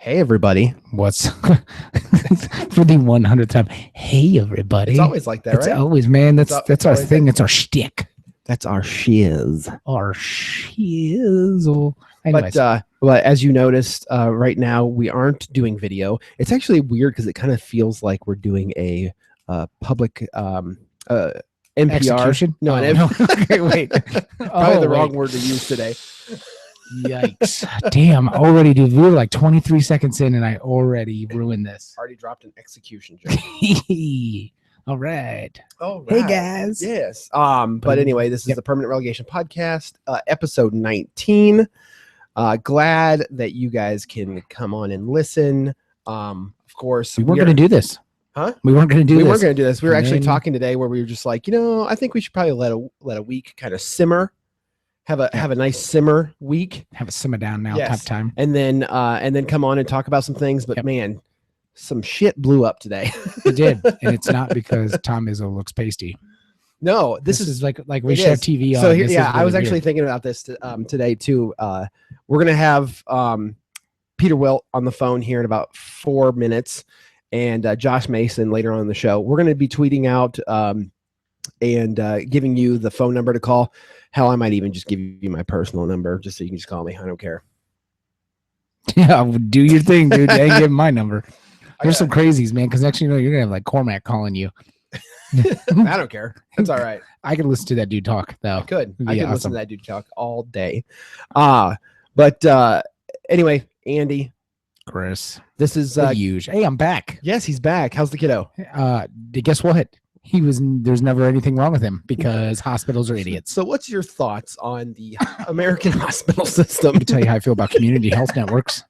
Hey, everybody. What's for the 100th time? Hey, everybody. It's always like that, It's right? always, man. That's our always thing. that. It's our shtick. That's our shiz. Our shizzle. Anyways, But as you noticed, right now we aren't doing video. It's actually weird because it kind of feels like we're doing a public NPR. execution? No, no. Okay, wait. Probably the wrong word to use today. Yikes. Damn. Already, dude. We were like 23 seconds in and I already ruined this. Already dropped an execution joke. All right. Oh, Hey, guys. Yes. But anyway, this is the Permanent Relegation Podcast, episode 19. Glad that you guys can come on and listen. Of course, we weren't going to do this. Huh? We weren't going to do this. We weren't going to do this. We were actually talking today where we were just like, I think we should probably let a week kind of simmer. Have a nice simmer week. Have a simmer down now type time. And then come on and talk about some things. But man, some shit blew up today. It did. And it's not because Tom Izzo looks pasty. No, this is like we should have TV on. So here, I was actually thinking about this today too. We're gonna have Peter Wilt on the phone here in about 4 minutes, and Josh Mason later on in the show. We're gonna be tweeting out and giving you the phone number to call. Hell, I might even just give you my personal number just so you can just call me. I don't care. Yeah, do your thing, dude. I ain't giving my number. There's some crazies, man. Because next you're gonna have like Cormac calling you. I don't care. That's all right. I could listen to that dude talk though. I could awesome. listen to that dude talk all day. But anyway, Andy, Chris, this is huge. Hey, I'm back. Yes, he's back. How's the kiddo? Guess what? There's never anything wrong with him because hospitals are idiots. So what's your thoughts on the American hospital system? Let me tell you how I feel about community health networks.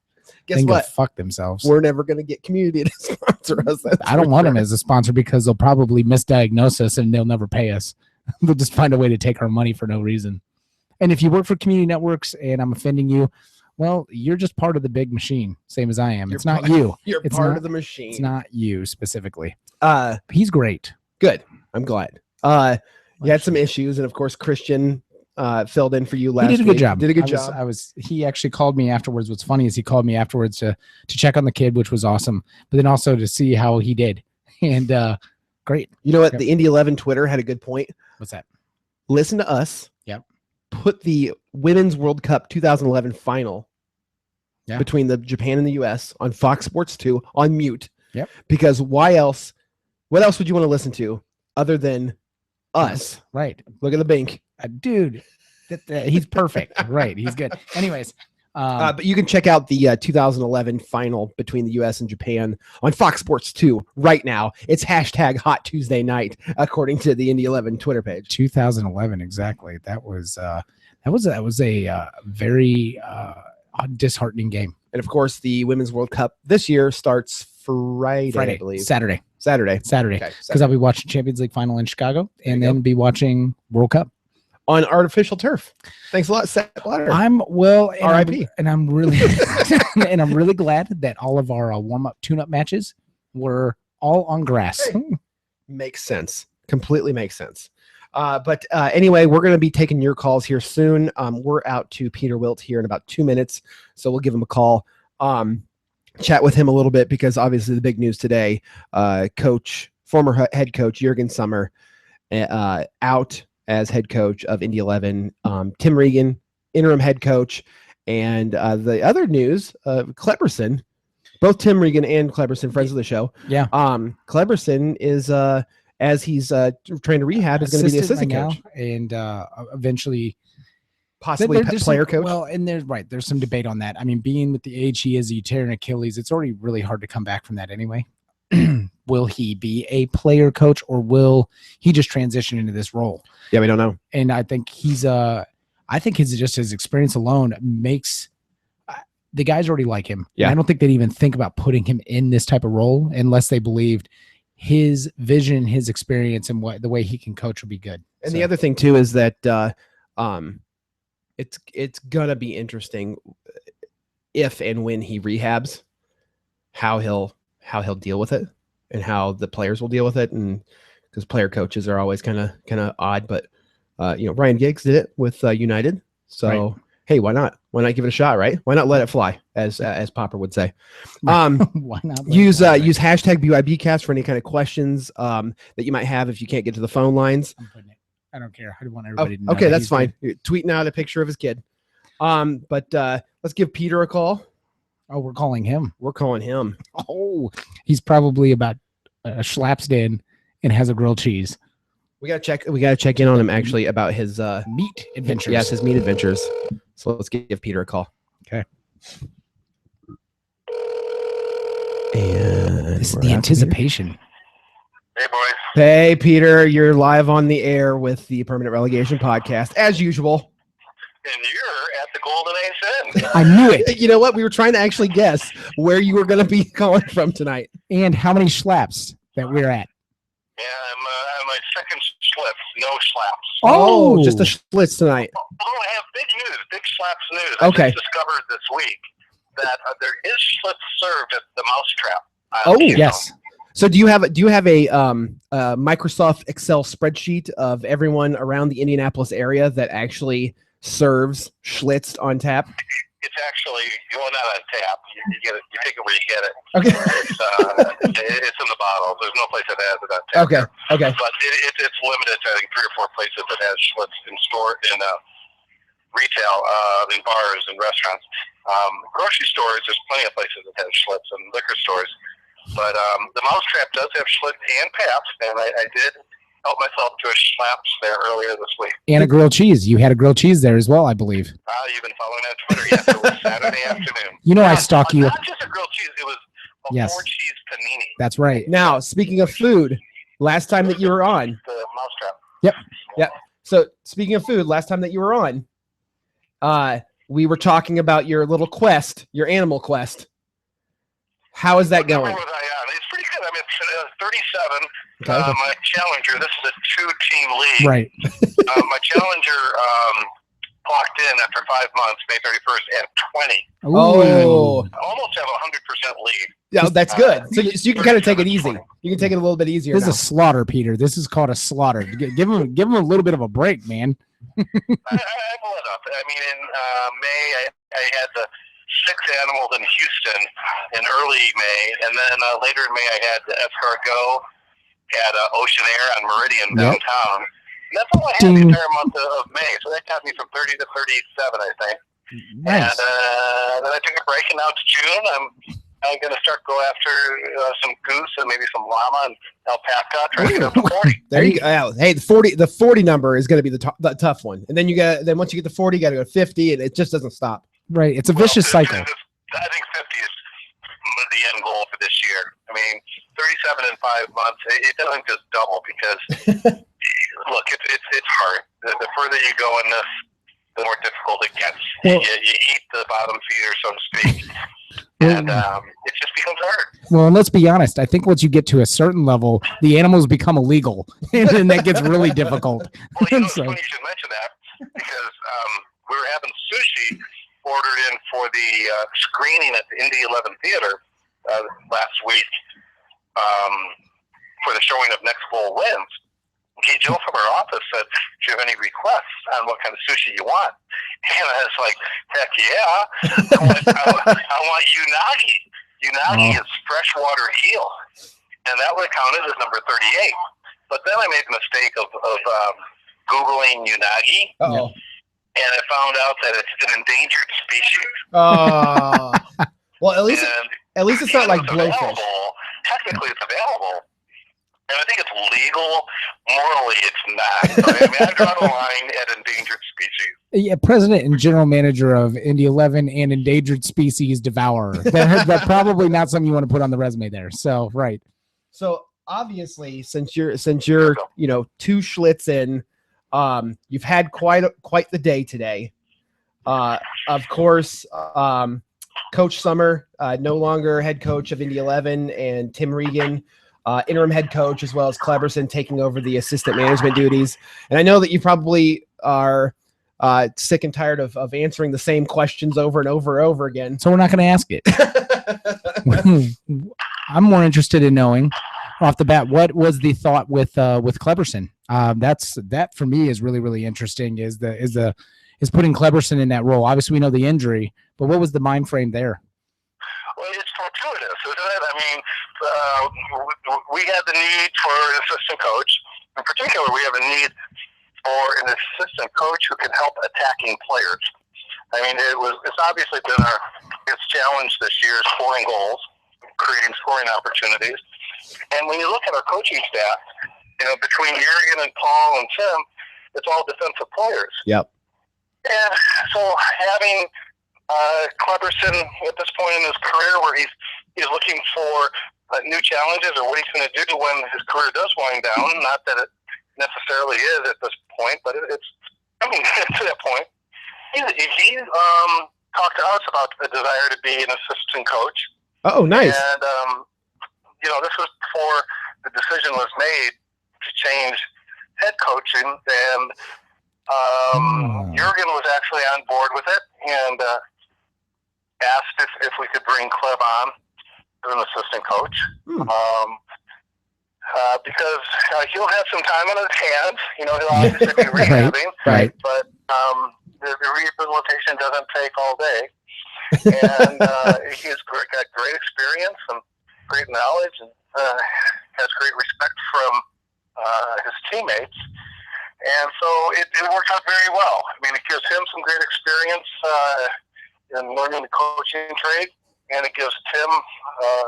Guess what? Fuck themselves. We're never going to get community to sponsor us. I don't want them as a sponsor because they'll probably misdiagnose us and they'll never pay us. They'll just find a way to take our money for no reason. And if you work for community networks and I'm offending you, well, you're just part of the big machine, same as I am. It's not you. You're part of the machine. It's not you specifically. He's great. Good. I'm glad. You had some issues, and of course, Christian filled in for you last week. He did a good job. Did a good job. He actually called me afterwards. What's funny is he called me afterwards to check on the kid, which was awesome, but then also to see how he did. And great. You know what? The Indy 11 Twitter had a good point. What's that? Listen to us. Yep. Put the Women's World Cup 2011 final between the Japan and the US on Fox Sports 2 on mute. Yep. Because why else? What else would you want to listen to other than us? Right. Look at the bank. Dude, he's perfect. Right. He's good. Anyways. But you can check out the 2011 final between the U.S. and Japan on Fox Sports 2 right now. It's #Hot Tuesday Night, according to the Indy 11 Twitter page. 2011, exactly. That was a very disheartening game. And of course, the Women's World Cup this year starts Friday, I believe. Saturday. Okay, because I'll be watching Champions League final in Chicago and then be watching World Cup on artificial turf. Thanks a lot, Seth Blatter. R.I.P. And I'm really glad that all of our warm-up tune-up matches were all on grass. Hey, makes sense. Completely makes sense. But anyway, we're going to be taking your calls here soon. We're out to Peter Wilt here in about 2 minutes, so we'll give him a call. Chat with him a little bit because obviously the big news today, former head coach Jürgen Sommer out as head coach of Indy 11, Tim Regan, interim head coach, and the other news, Kleberson, both Tim Regan and Kleberson, friends of the show. Yeah. Kleberson is, as he's trying to rehab, is going to be the assistant coach. And eventually possibly player coach. Well, and there's some debate on that. I mean, being with the age he is, you tear an Achilles, it's already really hard to come back from that anyway. Will he be a player coach or will he just transition into this role? Yeah, we don't know. And I think his experience alone makes the guys already like him. Yeah. And I don't think they'd even think about putting him in this type of role unless they believed his vision, his experience, and the way he can coach would be good. And the other thing too is that it's gonna be interesting if and when he rehabs, how he'll deal with it and how the players will deal with it, and because player coaches are always kind of odd, but Ryan Giggs did it with United, so hey, why not? Why not give it a shot, right? Why not let it fly, as Popper would say. Why not? Use hashtag BYBcast for any kind of questions that you might have if you can't get to the phone lines. I'm putting it. I don't care. I want everybody to know. Okay, that that's he's fine. good. Tweeting out a picture of his kid. But let's give Peter a call. Oh, we're calling him. We're calling him. Oh, he's probably about Schlapsden and has a grilled cheese. We gotta check in on him actually about his Meat adventures. Yes, his meat adventures. So let's give Peter a call. Okay. And This is the anticipation. Hey, boys. Hey, Peter, you're live on the air with the Permanent Relegation Podcast, as usual. And you're at the Golden Ace Inn. I knew it. You know what? We were trying to actually guess where you were going to be calling from tonight. And how many Schlaps that we're at. Yeah, I'm my second slip. No slaps. Oh, just a Schlitz tonight. Although I have big news, big slaps news. Okay. I just discovered this week that there is Schlitz served at the Mousetrap. Oh, yes. So do you have a Microsoft Excel spreadsheet of everyone around the Indianapolis area that actually serves Schlitz on tap? It's actually, well, not on tap. You get it. You take it where you get it. Okay. It's in the bottle. There's no place that has it on tap. Okay. Okay. But it's limited to, I think, 3 or 4 places that has Schlitz in store in retail, in bars and restaurants. Grocery stores, there's plenty of places that have Schlitz, and liquor stores. But the Mousetrap does have Schlitz and Pabst, and I did help myself to a Schlaps there earlier this week. And a grilled cheese. You had a grilled cheese there as well, I believe. You've been following on Twitter. Yes, it was Saturday afternoon. You know I stalk you. Not just a grilled cheese, it was a Yes. 4-cheese panini. That's right. Now, speaking of food, last time that you were on. The Mousetrap. Yep. So speaking of food, last time that you were on, we were talking about your little quest, your animal quest. How is that What number going? was I on? It's pretty good. I mean, it's 37. Okay. My challenger, this is a 2-team league. Right. My challenger clocked in after 5 months, May 31st, at 20. Oh, I almost have a 100% lead. yeah, that's good. So you can kind of take it easy. You can take it a little bit easier. This is now. a slaughter, Peter. This is called a slaughter. Give him a little bit of a break, man. I blew it up. I mean, in May, I had the 6 animals in Houston in early May, and then later in May, I had the escargot at Ocean Air on Meridian downtown. And that's all I had the entire month of May, so that got me from 30 to 37, I think. Nice. And then I took a break, and now it's June. I'm going to start go after some goose and maybe some llama and alpaca, try to get up to 40. There you go. Hey, the 40 number is going to be the tough one, and then once you get to 40, you got to go to 50, and it just doesn't stop. Right. It's a vicious cycle. I think 50 is the end goal for this year. I mean, 37 in 5 months, it doesn't just double because, look, it's hard. The further you go in this, the more difficult it gets. Well, you eat the bottom feeder, so to speak, and it just becomes hard. Well, and let's be honest. I think once you get to a certain level, the animals become illegal, and then that gets really difficult. Well, you know, it's So- funny you should mention that because we were having sushi ordered in for the screening at the Indy 11 Theater last week for the showing of Next Bowl Wins. Hey, Joe from our office said, do you have any requests on what kind of sushi you want? And I was like, heck yeah. I want unagi. Unagi is freshwater eel. And that would have counted as number 38. But then I made the mistake of Googling unagi. Uh-oh. And I found out that it's an endangered species. Well, at least it's not like blowfish. Technically, it's available. And I think it's legal. Morally, it's not. I mean, I draw the line at endangered species. Yeah, president and general manager of Indy 11 and endangered species devourer. That's probably not something you want to put on the resume there. So, right. So obviously, since you're 2 Schlitz in, you've had quite the day today. Of course, Coach Summer, no longer head coach of Indy 11, and Tim Regan, interim head coach, as well as Cleberson taking over the assistant management duties. And I know that you probably are sick and tired of answering the same questions over and over again. So we're not going to ask it. I'm more interested in knowing off the bat, what was the thought with Cleberson? That for me is really, really interesting. Is the is putting Cleberson in that role? Obviously, we know the injury, but what was the mind frame there? Well, it's fortuitous, isn't it? I mean, we had the need for an assistant coach. In particular, we have a need for an assistant coach who can help attacking players. I mean, it's obviously been its challenge this year is scoring goals, creating scoring opportunities. And when you look at our coaching staff, between Jurgen and Paul and Tim, it's all defensive players. Yep. And so having Cleberson at this point in his career where he's looking for new challenges or what he's going to do when his career does wind down, not that it necessarily is at this point, but it's coming to that point. He talked to us about the desire to be an assistant coach. Oh, nice. And, this was before the decision was made to change head coaching, and Jurgen was actually on board with it and asked if we could bring Cleb on as an assistant coach. Because he'll have some time on his hands. He'll obviously be rehabbing. Right. But the rehabilitation doesn't take all day. And he's got great experience and great knowledge and has great respect from his teammates. And so it worked out very well. I mean, it gives him some great experience in learning the coaching trade, and it gives Tim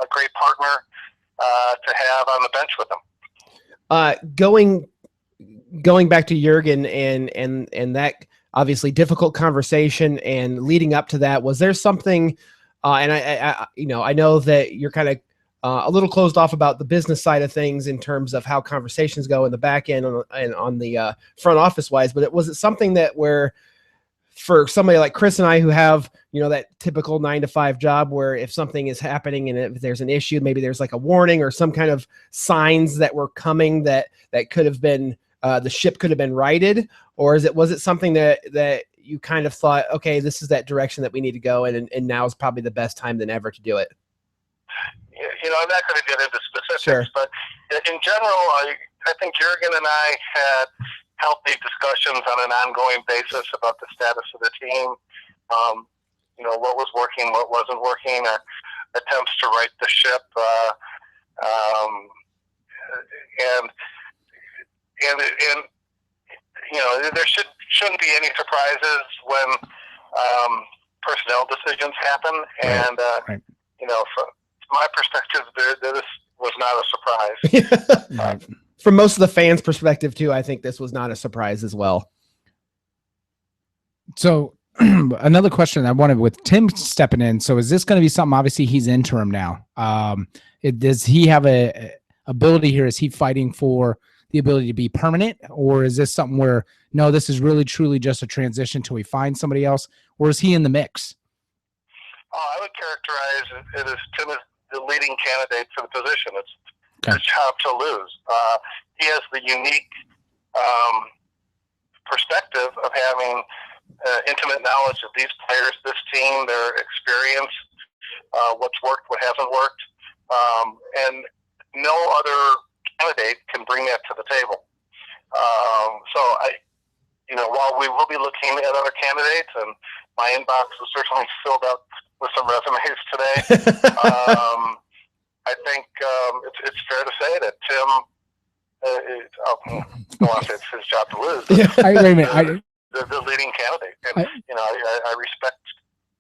a great partner to have on the bench with him. Going back to Jurgen and that obviously difficult conversation and leading up to that, was there something? And I know that you're kind of a little closed off about the business side of things in terms of how conversations go in the back end and on the front office wise, but was it something that where for somebody like Chris and I who have, that typical 9-to-5 job where if something is happening and if there's an issue, maybe there's like a warning or some kind of signs that were coming that could have been, the ship could have been righted, or was it something that you kind of thought, okay, this is that direction that we need to go and now is probably the best time than ever to do it? I'm not going to get into specifics, sure. But in general, I think Jurgen and I had healthy discussions on an ongoing basis about the status of the team, what was working, what wasn't working, attempts to right the ship, and there shouldn't be any surprises when personnel decisions happen, and right. From my perspective, this was not a surprise. From most of the fans' perspective too, I think this was not a surprise as well. So another question I wanted with Tim stepping in. So is this going to be something, obviously he's interim now. Does he have a ability here? Is he fighting for the ability to be permanent, or is this something where, no, this is really truly just a transition till we find somebody else, or is he in the mix? I would characterize it as Tim is the leading candidate for the position. It's his job to lose. He has the unique perspective of having intimate knowledge of these players, this team, their experience, what's worked, what hasn't worked, and no other candidate can bring that to the table. So while we will be looking at other candidates, and my inbox is certainly filled up with some resumes today, I think it's fair to say that Tim, it's his job to lose. The leading candidate. And, I respect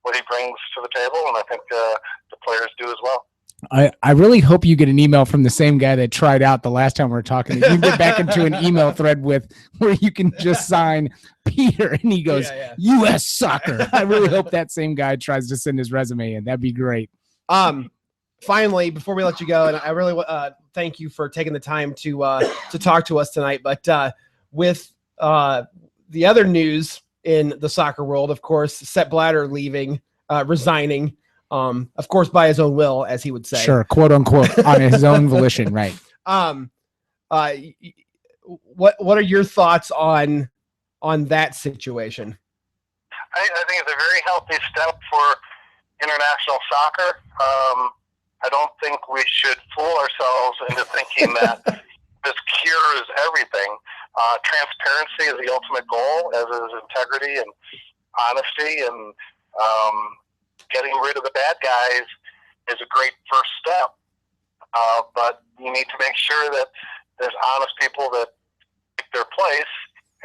what he brings to the table, and I think the players do as well. I really hope you get an email from the same guy that tried out the last time we were talking. You can get back into an email thread with where you can just sign Peter and he goes, U.S. Soccer. I really hope that same guy tries to send his resume in. That'd be great. Finally, before we let you go, and I really thank you for taking the time to talk to us tonight. But with the other news in the soccer world, of course, Sepp Blatter leaving, resigning. Of course, by his own will, as he would say. Sure, quote unquote, on his own volition, right? What are your thoughts on that situation? I think it's a very healthy step for international soccer. I don't think we should fool ourselves into thinking that this cures everything. Transparency is the ultimate goal, as is integrity and honesty, and getting rid of the bad guys is a great first step. But you need to make sure that there's honest people that take their place,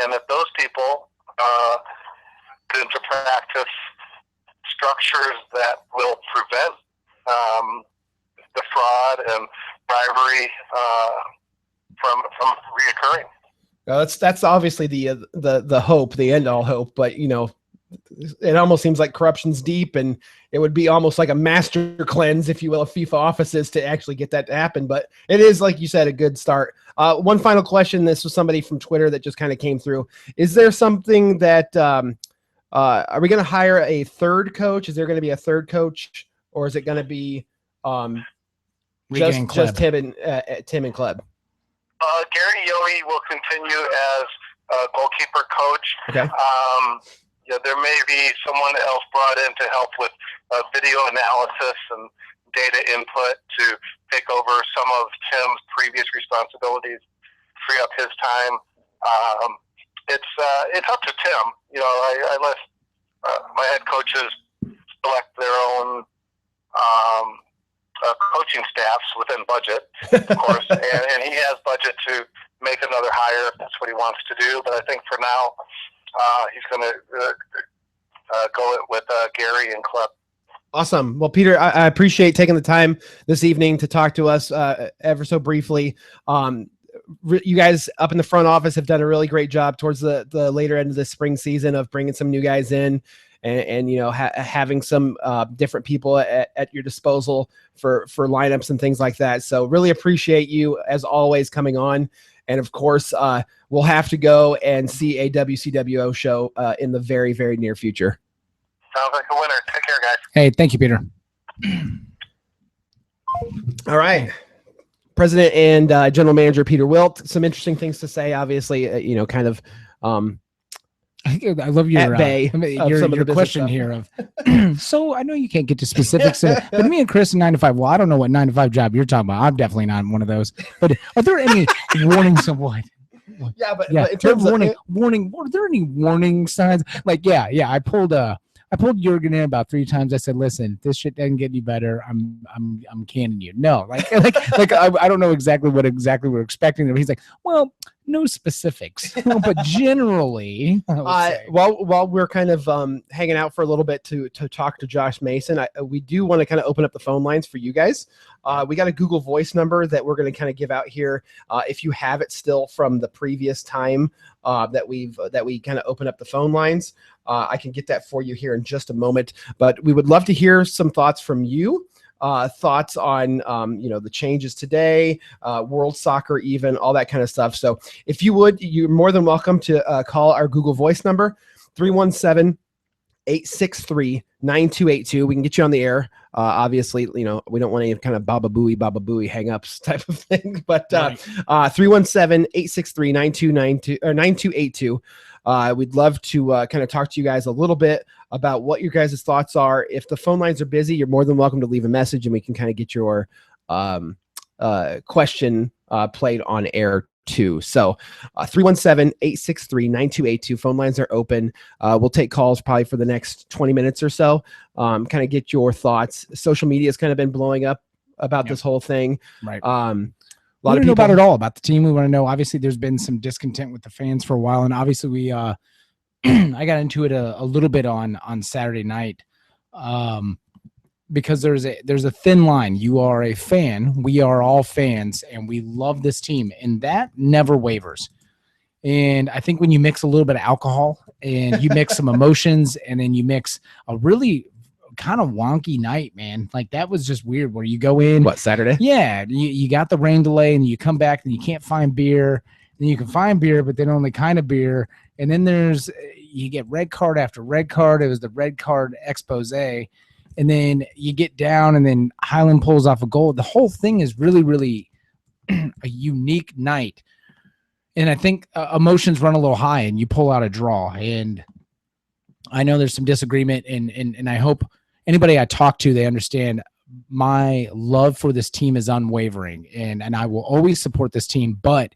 and that those people put into practice structures that will prevent the fraud and bribery from reoccurring. That's obviously the hope, the end all hope, but it almost seems like corruption's deep, and it would be almost like a master cleanse, if you will, of FIFA offices to actually get that to happen. But it is, like you said, a good start. One final question. This was somebody from Twitter that just kind of came through. Is there something that are we going to hire a third coach? Is there going to be a third coach, or is it going to be just Tim and Kleb? Gary Yohe will continue as goalkeeper coach. Okay. There may be someone else brought in to help with video analysis and data input to take over some of Tim's previous responsibilities, free up his time. It's up to Tim. I let my head coaches select their own coaching staffs within budget, of course, and he has budget to make another hire if that's what he wants to do. But I think for now, he's going to go with Gary and Kleb. Awesome. Well, Peter, I appreciate taking the time this evening to talk to us ever so briefly. You guys up in the front office have done a really great job towards the later end of the spring season of bringing some new guys in and having some different people at your disposal for lineups and things like that. So really appreciate you, as always, coming on. And of course, we'll have to go and see a WCWO show in the very, very near future. Sounds like a winner. Take care, guys. Hey, thank you, Peter. All right. President and General Manager Peter Wilt. Some interesting things to say, obviously, kind of I love your at bay your question here of so I know you can't get to specifics, but me and Chris in 9 to 5. Well, I don't know what 9 to 5 job you're talking about. I'm definitely not one of those. But are there any warnings of what? Yeah, but Yeah, in terms of warning. Are there any warning signs? Like, yeah. I pulled Jurgen in about 3 times. I said, "Listen, this shit doesn't get any better. I'm canning you." No, like I don't know exactly what we're expecting. He's like, "Well, no specifics, but generally." While we're kind of hanging out for a little bit to talk to Josh Mason, we do want to kind of open up the phone lines for you guys. We got a Google Voice number that we're going to kind of give out here. If you have it still from the previous time that we kind of open up the phone lines, I can get that for you here in just a moment. But we would love to hear some thoughts from you. Thoughts on the changes today, world soccer, even all that kind of stuff. So if you would, you're more than welcome to call our Google Voice number, 317-863-9282. We can get you on the air. Obviously, we don't want any kind of baba booey hangups type of thing, but 317-863-9292 or 9282. We'd love to kind of talk to you guys a little bit about what your guys' thoughts are. If the phone lines are busy, you're more than welcome to leave a message and we can kind of get your question played on air too. So 317-863-9282. Phone lines are open. We'll take calls probably for the next 20 minutes or so. Kind of get your thoughts. Social media has kind of been blowing up about this whole thing. Right. A lot of people people know about it all, about the team. We want to know. Obviously, there's been some discontent with the fans for a while, and obviously we I got into it a little bit on Saturday night, because there's a thin line. You are a fan. We are all fans, and we love this team, and that never wavers. And I think when you mix a little bit of alcohol and you mix some emotions, and then you mix a really kind of wonky night, man. Like, that was just weird where you go in. What, Saturday? Yeah. You got the rain delay and you come back and you can't find beer. Then you can find beer, but then only kind of beer. And then you get red card after red card. It was the red card expose. And then you get down and then Highland pulls off a goal. The whole thing is really, really a unique night. And I think emotions run a little high and you pull out a draw. And I know there's some disagreement and I hope anybody I talk to, they understand my love for this team is unwavering, and I will always support this team. But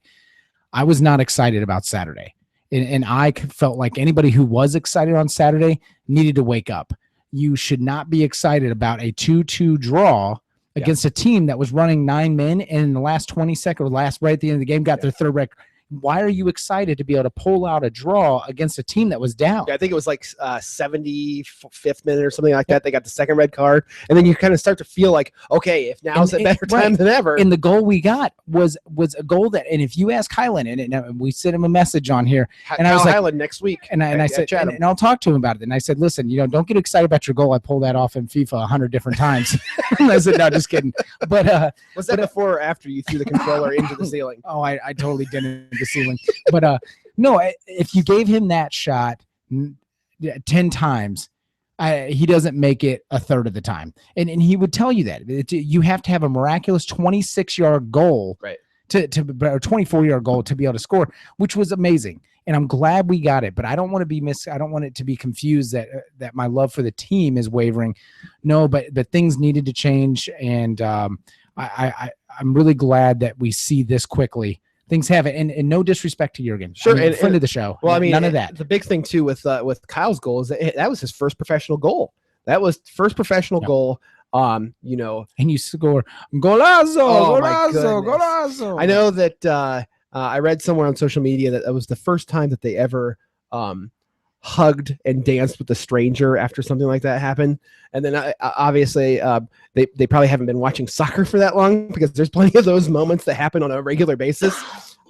I was not excited about Saturday. And I felt like anybody who was excited on Saturday needed to wake up. You should not be excited about a 2-2 draw against a team that was running 9 men and in the last 20 seconds, right at the end of the game, got their third record. Why are you excited to be able to pull out a draw against a team that was down? Yeah, I think it was like 75th minute or something like that. They got the second red card, and then you kind of start to feel like, okay, if now's a better time than ever. And the goal we got was a goal that, and if you ask Hyland, and we sent him a message on here, and I was like, Hyland next week, and I said, and I'll talk to him about it. And I said, listen, don't get excited about your goal. I pulled that off in FIFA 100 different times. I said, no, just kidding. But was that before or after you threw the controller into the ceiling? Oh, I totally didn't the ceiling. But no, if you gave him that shot 10 times, he doesn't make it a third of the time. And he would tell you that you have to have a miraculous 26-yard goal, right? Or 24-yard goal to be able to score, which was amazing. And I'm glad we got it, but I don't want to be I don't want it to be confused that my love for the team is wavering. No, but things needed to change, and I'm really glad that we see this quickly. Things have it, and no disrespect to Jurgen. Sure, and friend of the show. Well, I mean, none of that. The big thing too with Kyle's goal is that was his first professional goal. That was first professional goal. And you score golazo, oh golazo. I know that I read somewhere on social media that was the first time that they ever hugged and danced with a stranger after something like that happened. And then obviously they probably haven't been watching soccer for that long, because there's plenty of those moments that happen on a regular basis.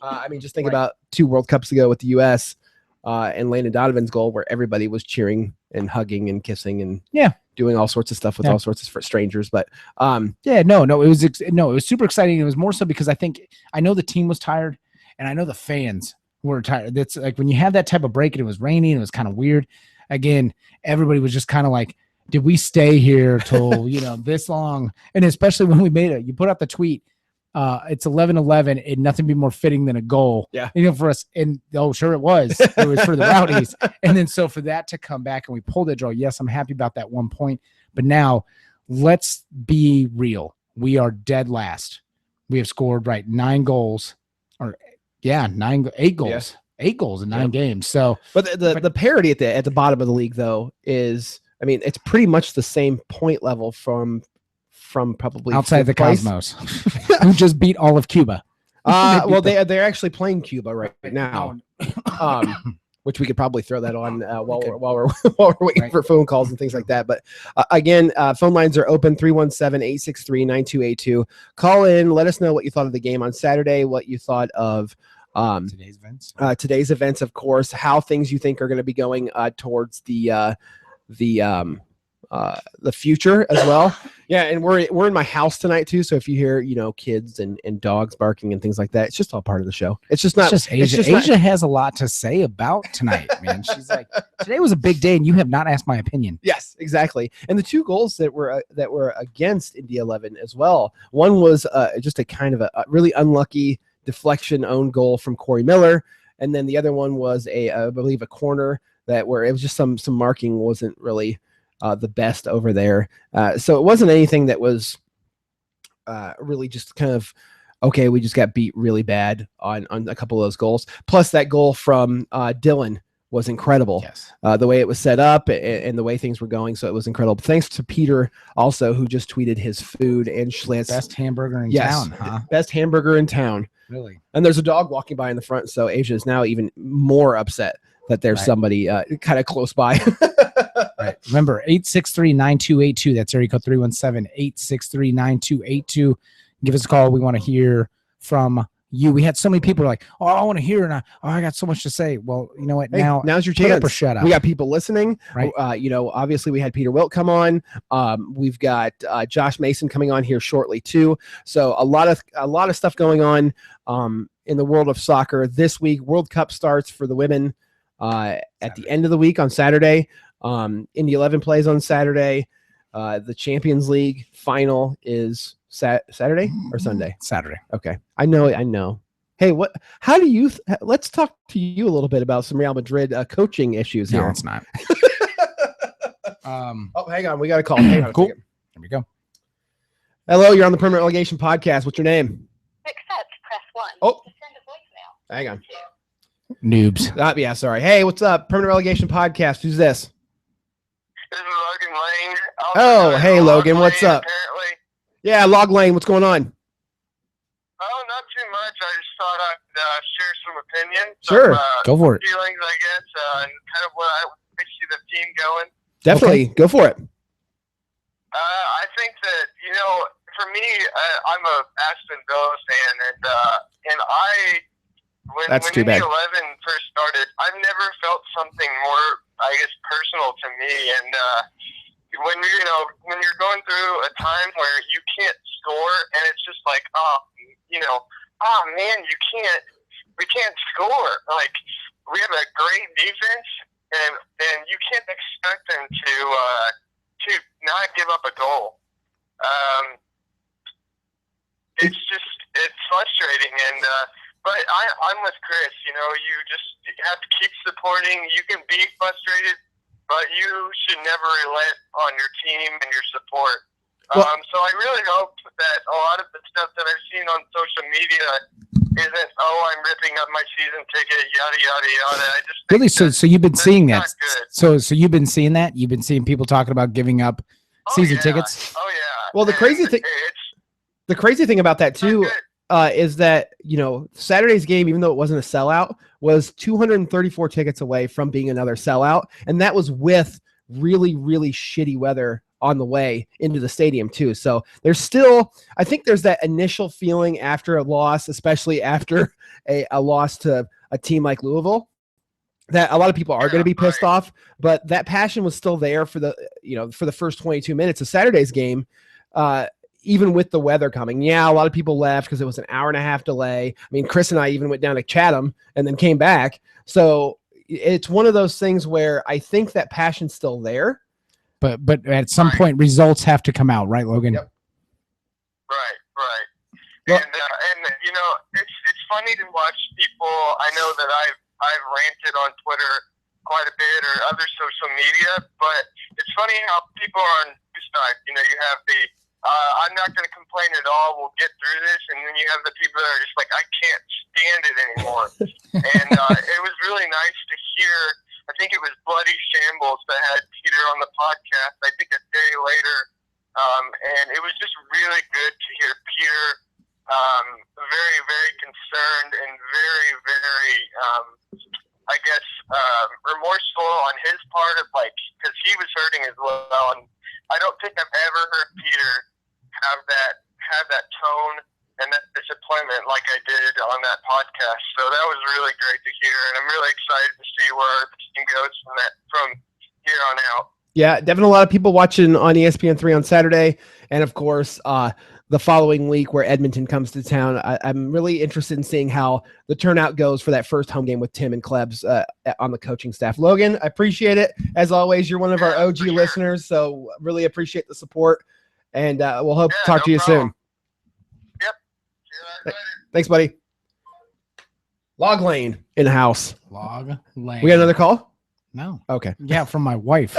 I mean, just think about 2 World Cups ago with the U.S. And Landon Donovan's goal, where everybody was cheering and hugging and kissing and doing all sorts of stuff with all sorts of strangers. But it was super exciting. It was more so because I know the team was tired, and I know the fans were tired. That's like when you have that type of break and it was raining, it was kind of weird. Again, everybody was just kind of like, did we stay here till this long? And especially when we made it, you put out the tweet. It's 11-11, and nothing be more fitting than a goal. Yeah, for us. And sure it was. It was for the Rowdies. And then so for that to come back and we pulled that draw. Yes, I'm happy about that 1 point. But now let's be real. We are dead last. We have scored 9 goals, or 8 goals. Yeah. 8 goals in 9 games. So, but the parity at the bottom of the league though is, I mean, it's pretty much the same point level from probably outside the Cosmos, who just beat all of Cuba. Well, they're actually playing Cuba right now, which we could probably throw that on while we're waiting for phone calls and things like that. But again, phone lines are open: 317-863-9282. Call in, let us know what you thought of the game on Saturday, what you thought of today's events, of course, how things you think are going to be going towards the future as well. Yeah, and we're in my house tonight too, so if you hear kids and dogs barking and things like that, it's just all part of the show. It's just not Asia. Asia has a lot to say about tonight, man. She's like, today was a big day and you have not asked my opinion. Yes, exactly. And the 2 goals that were against Indy 11 as well. One was just a kind of a really unlucky deflection own goal from Corey Miller, and then the other one was I believe a corner where it was just some marking wasn't really the best over there. So it wasn't anything that was really just kind of, okay, we just got beat really bad on a couple of those goals. Plus that goal from Dylan was incredible. Yes. The way it was set up and the way things were going. So it was incredible. Thanks to Peter also, who just tweeted his food and Schlitz. Best hamburger in town, huh? Best hamburger in town. Really? And there's a dog walking by in the front. So Asia is now even more upset that there's somebody kind of close by. Right. Remember, 863-9282. That's area code 317-863-9282. Give us a call. We want to hear from you. We had so many people like, oh, I want to hear, and I got so much to say. Well, you know what? Hey, now's your chance. Put up or shut up. We got people listening. Right. Obviously we had Peter Wilt come on. We've got Josh Mason coming on here shortly too. So a lot of stuff going on in the world of soccer this week. World Cup starts for the women at the end of the week on Saturday. Indy 11 plays on Saturday. The Champions League final is Saturday or Sunday? Saturday. Okay. I know. Hey, let's talk to you a little bit about some Real Madrid coaching issues here. No, it's not. Oh, hang on. We got a call. Hang on. Cool. Here we go. Hello. You're on the Permanent Relegation Podcast. What's your name? Accept, press 1. Oh. To send a voicemail. Hang on. Noobs. Yeah, sorry. Hey, what's up? Permanent Relegation Podcast. Who's this? This is Logan Lane. Oh, hey, Logan. What's Lane, up? Apparently. Yeah, Log Lane. What's going on? Oh, not too much. I just thought I'd share some opinions. Sure. Go for it. Feelings, I guess, and kind of what I see the team going. Definitely. Go for it. I think that, for me, I'm a Aston Villa fan, and when too bad. 11 first started, I've never felt something more, I guess, personal to me. And when you're going through a time where you can't score, and it's just like, man, we can't score. Like, we have a great defense, and you can't expect them to not give up a goal. It's frustrating, but I'm with Chris. You just have to keep supporting. You can be frustrated, but you should never relent on your team and your support. Well, so I really hope that a lot of the stuff that I've seen on social media isn't, I'm ripping up my season ticket, yada, yada, yada. I just think Really? So you've been seeing that? not good. So you've been seeing that? You've been seeing people talking about giving up season tickets? Oh, yeah. Well, the crazy thing about that too is that Saturday's game, even though it wasn't a sellout, was 234 tickets away from being another sellout, and that was with really, really shitty weather on the way into the stadium too. So there's still, I think there's that initial feeling after a loss, especially after a loss to a team like Louisville, that a lot of people are going to be pissed off, but that passion was still there for the first 22 minutes of Saturday's game. Even with the weather coming. Yeah, a lot of people left because it was an hour-and-a-half delay. I mean, Chris and I even went down to Chatham and then came back. So it's one of those things where I think that passion's still there. But at some point, results have to come out, right, Logan? Yep. Right. Well, and it's funny to watch people. I know that I've ranted on Twitter quite a bit or other social media, but it's funny how people are on two sides. You have the I'm not going to complain at all. We'll get through this. And then you have the people that are just like, I can't stand it anymore. And it was really nice to hear. I think it was Bloody Shambles that had Peter on the podcast, I think a day later. And it was just really good to hear Peter very, very concerned and very, very, I guess, remorseful on his part of because he was hurting as well. And I don't think I've ever heard Peter have that tone and that disappointment like I did on that podcast. So that was really great to hear, and I'm really excited to see where the team goes from here on out. Yeah, definitely a lot of people watching on ESPN3 on Saturday, and of course the following week where Edmonton comes to town. I'm really interested in seeing how the turnout goes for that first home game with Tim and Klebs on the coaching staff. Logan, I appreciate it. As always, you're one of our OG listeners, so really appreciate the support, and we'll hope to talk to you soon. Yep. See you later. Thanks, buddy. Log Lane in the house. Log Lane. We got another call? No. Okay. Yeah, from my wife.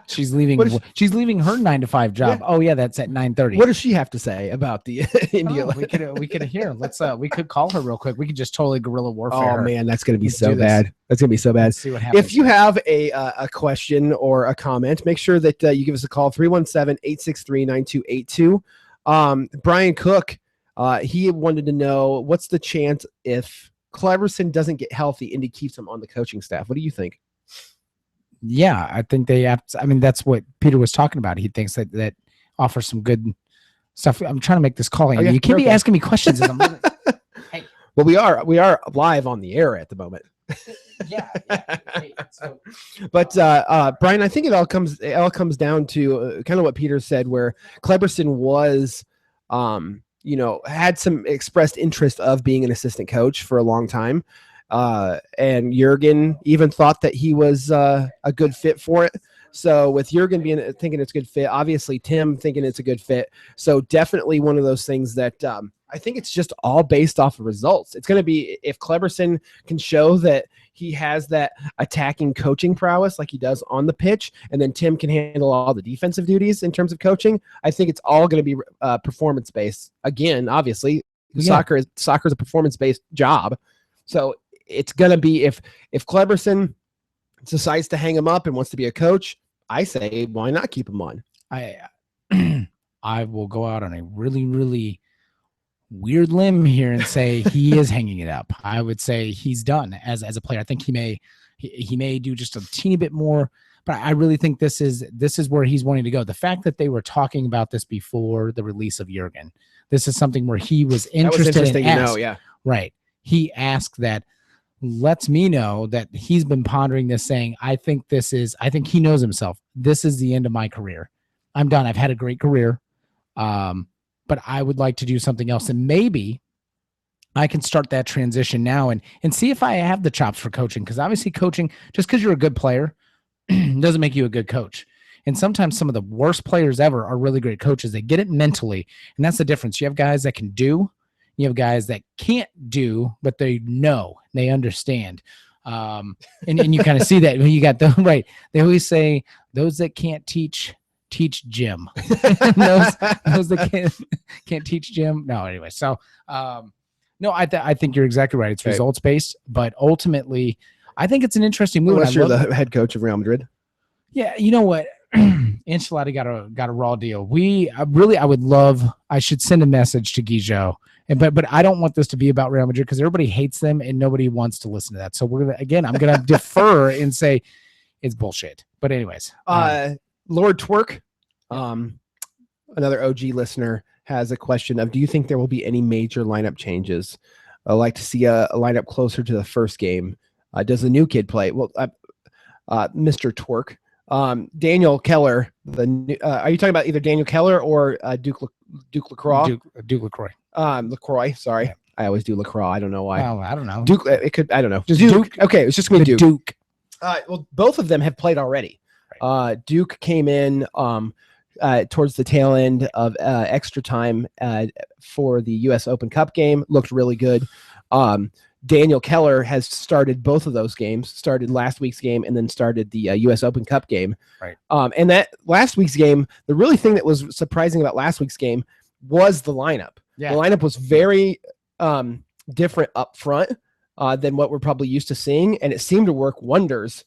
She's leaving her 9-to-5 job. Yeah. Oh yeah, that's at 9:30. What does she have to say about the India? We could hear. We could call her real quick. We could just totally guerrilla warfare. Oh her. man, that's gonna be Let's so do this. bad. That's gonna be so bad. Let's see what happens. If you have a question or a comment, make sure that you give us a call, 317-863-9282. Brian Cook, he wanted to know what's the chance if Cleverson doesn't get healthy, Indy keeps him on the coaching staff. What do you think? Yeah, I think they have to, I mean, that's what Peter was talking about. He thinks that offers some good stuff. I'm trying to make this call. Okay, you can't be asking me questions. As I'm really, hey. Well, we are live on the air at the moment. Yeah. Hey, so, but Brian, I think it all comes down to kind of what Peter said, where Cleberson was, had some expressed interest of being an assistant coach for a long time. And Jurgen even thought that he was a good fit for it. So with Jurgen thinking it's a good fit, obviously Tim thinking it's a good fit. So definitely one of those things that I think it's just all based off of results. It's going to be if Cleberson can show that he has that attacking coaching prowess like he does on the pitch, and then Tim can handle all the defensive duties in terms of coaching. I think it's all going to be performance based. Again, obviously, Yeah. Soccer is a performance-based job. So it's going to be, if Cleberson decides to hang him up and wants to be a coach, I say, why not keep him on? I will go out on a really, really weird limb here and say he is hanging it up. I would say he's done as a player. I think he may do just a teeny bit more, but I really think this is where he's wanting to go. The fact that they were talking about this before the release of Jurgen, this is something where he was interested. That was interesting in to know, yeah. Right. He asked that, lets me know that he's been pondering this, saying, I think he knows himself. This is the end of my career. I'm done. I've had a great career. But I would like to do something else. And maybe I can start that transition now and see if I have the chops for coaching. Because obviously coaching, just because you're a good player doesn't make you a good coach. And sometimes some of the worst players ever are really great coaches. They get it mentally. And that's the difference. You have guys that can do. You have guys that can't do, but they know, they understand. And you kind of see that when you got the right. They always say those that can't teach Jim. those that can't teach Jim. No, anyway. So no, I think you're exactly right. It's results based, but ultimately, I think it's an interesting move. Unless you're the head coach of Real Madrid. Yeah, you know what? Ancelotti got a raw deal. I should send a message to Guijo. But I don't want this to be about Real Madrid because everybody hates them and nobody wants to listen to that. So I'm gonna defer and say it's bullshit. But anyways, Lord Twerk, another OG listener, has a question of: do you think there will be any major lineup changes? I like to see a lineup closer to the first game. Does the new kid play? Well, Mr. Twerk, Daniel Keller. Are you talking about either Daniel Keller or Duke LaCroix? Duke LaCroix. LaCroix. Sorry, yeah. I always do LaCroix. I don't know why. Well, I don't know. Duke. It could. I don't know. Just Duke. Okay, it's just gonna be Duke. Well, both of them have played already. Right. Duke came in towards the tail end of extra time for the U.S. Open Cup game. Looked really good. Daniel Keller has started both of those games. Started last week's game and then started the U.S. Open Cup game. Right. And that last week's game, the really thing that was surprising about last week's game was the lineup. Yeah. The lineup was very different up front than what we're probably used to seeing, and it seemed to work wonders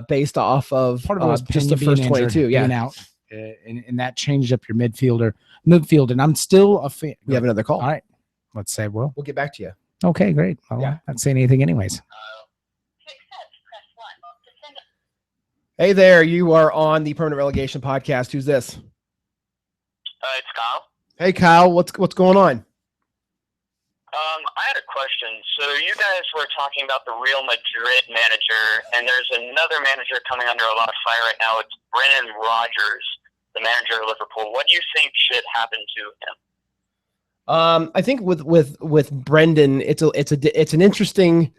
based off of just the first 22. Yeah, out, and that changed up your midfield. And I'm still a fan. We have another call. All right, let's say we'll get back to you. Okay, great. Well, yeah. Not saying anything, anyways. Hey there, you are on the Permanent Relegation Podcast. Who's this? It's Kyle. Hey, Kyle, what's going on? I had a question. So you guys were talking about the Real Madrid manager, and there's another manager coming under a lot of fire right now. It's Brendan Rodgers, the manager of Liverpool. What do you think should happen to him? I think with Brendan, it's an interesting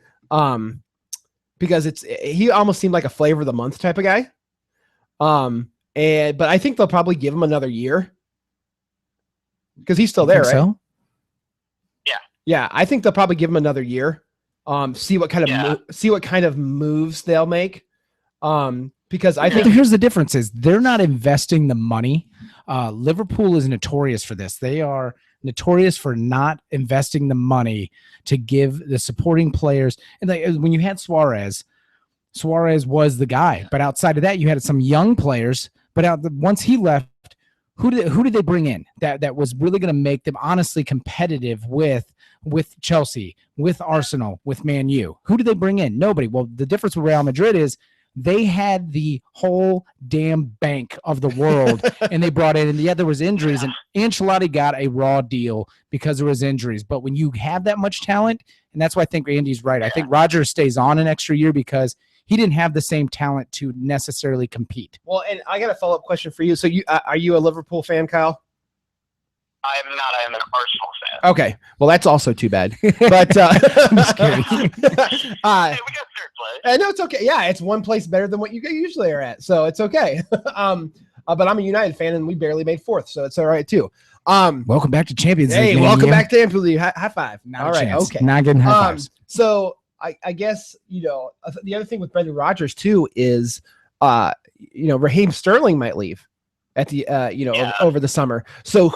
because he almost seemed like a flavor of the month type of guy. But I think they'll probably give him another year. Because he's still there, right? So? Yeah. I think they'll probably give him another year. See what kind of moves they'll make. Because I think here's the difference: is they're not investing the money. Liverpool is notorious for this. They are notorious for not investing the money to give the supporting players. And like when you had Suarez was the guy. But outside of that, you had some young players. But once he left. Who did they bring in that was really going to make them honestly competitive with Chelsea, with Arsenal, with Man U? Who did they bring in? Nobody. Well, the difference with Real Madrid is they had the whole damn bank of the world, and they brought in, and yet there was injuries, and Ancelotti got a raw deal because there was injuries. But when you have that much talent, and that's why I think Andy's right. I think Rodgers stays on an extra year because he didn't have the same talent to necessarily compete. Well, and I got a follow-up question for you. So are you a Liverpool fan, Kyle? I am not. I am an Arsenal fan. Okay. Well, that's also too bad. But I'm just kidding. Hey, we got third place. No, it's okay. Yeah, it's one place better than what you usually are at, so it's okay. But I'm a United fan, and we barely made fourth, so it's all right too. Welcome back to Champions League. Hey, welcome back to Champions League. High five. All right. Okay. Not getting high fives. So I guess the other thing with Brendan Rodgers too is Raheem Sterling might leave at the over the summer. So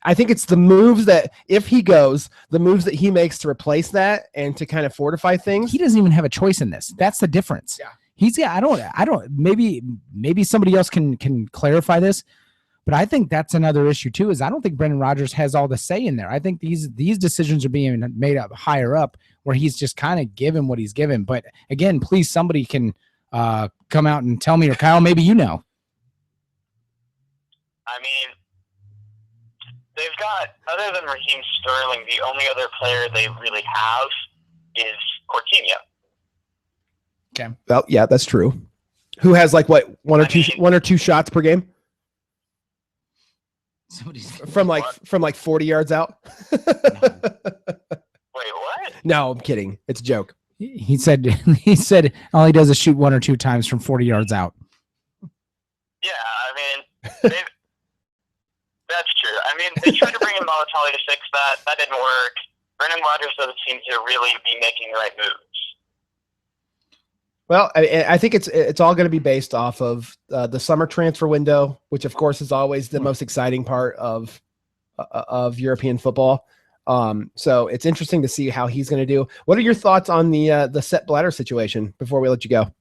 I think it's the moves that if he goes, the moves that he makes to replace that and to kind of fortify things. He doesn't even have a choice in this. That's the difference. Yeah. I don't, maybe somebody else can clarify this, but I think that's another issue too, is I don't think Brendan Rodgers has all the say in there. I think these decisions are being made up higher up where he's just kind of given what he's given. But again, please, somebody can come out and tell me, or Kyle, maybe you know. I mean, they've got, other than Raheem Sterling, the only other player they really have is Coutinho. Okay. Well, yeah, that's true. Who has like what, one or two shots per game? From like 40 yards out. Wait, what? No, I'm kidding. It's a joke. He said all he does is shoot 1 or 2 times from 40 yards out. Yeah, I mean, that's true. I mean, they tried to bring in Balotelli to fix that. That didn't work. Brendan Rodgers doesn't seem to really be making the right moves. Well, I think it's all going to be based off of the summer transfer window, which of course is always the most exciting part of European football. So it's interesting to see how he's going to do. What are your thoughts on the Sepp Blatter situation before we let you go?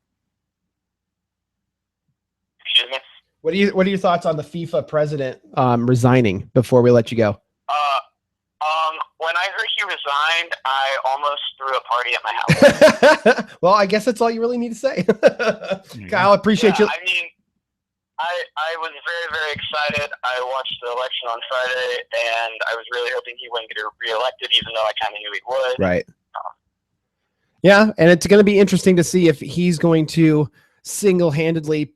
Excuse me? What are your thoughts on the FIFA president resigning before we let you go? When I heard he resigned, I almost threw a party at my house. Well, I guess that's all you really need to say. Kyle, appreciate you. I mean, I was very, very excited. I watched the election on Friday, and I was really hoping he wouldn't get reelected, even though I kind of knew he would. Right. Yeah, and it's going to be interesting to see if he's going to single-handedly.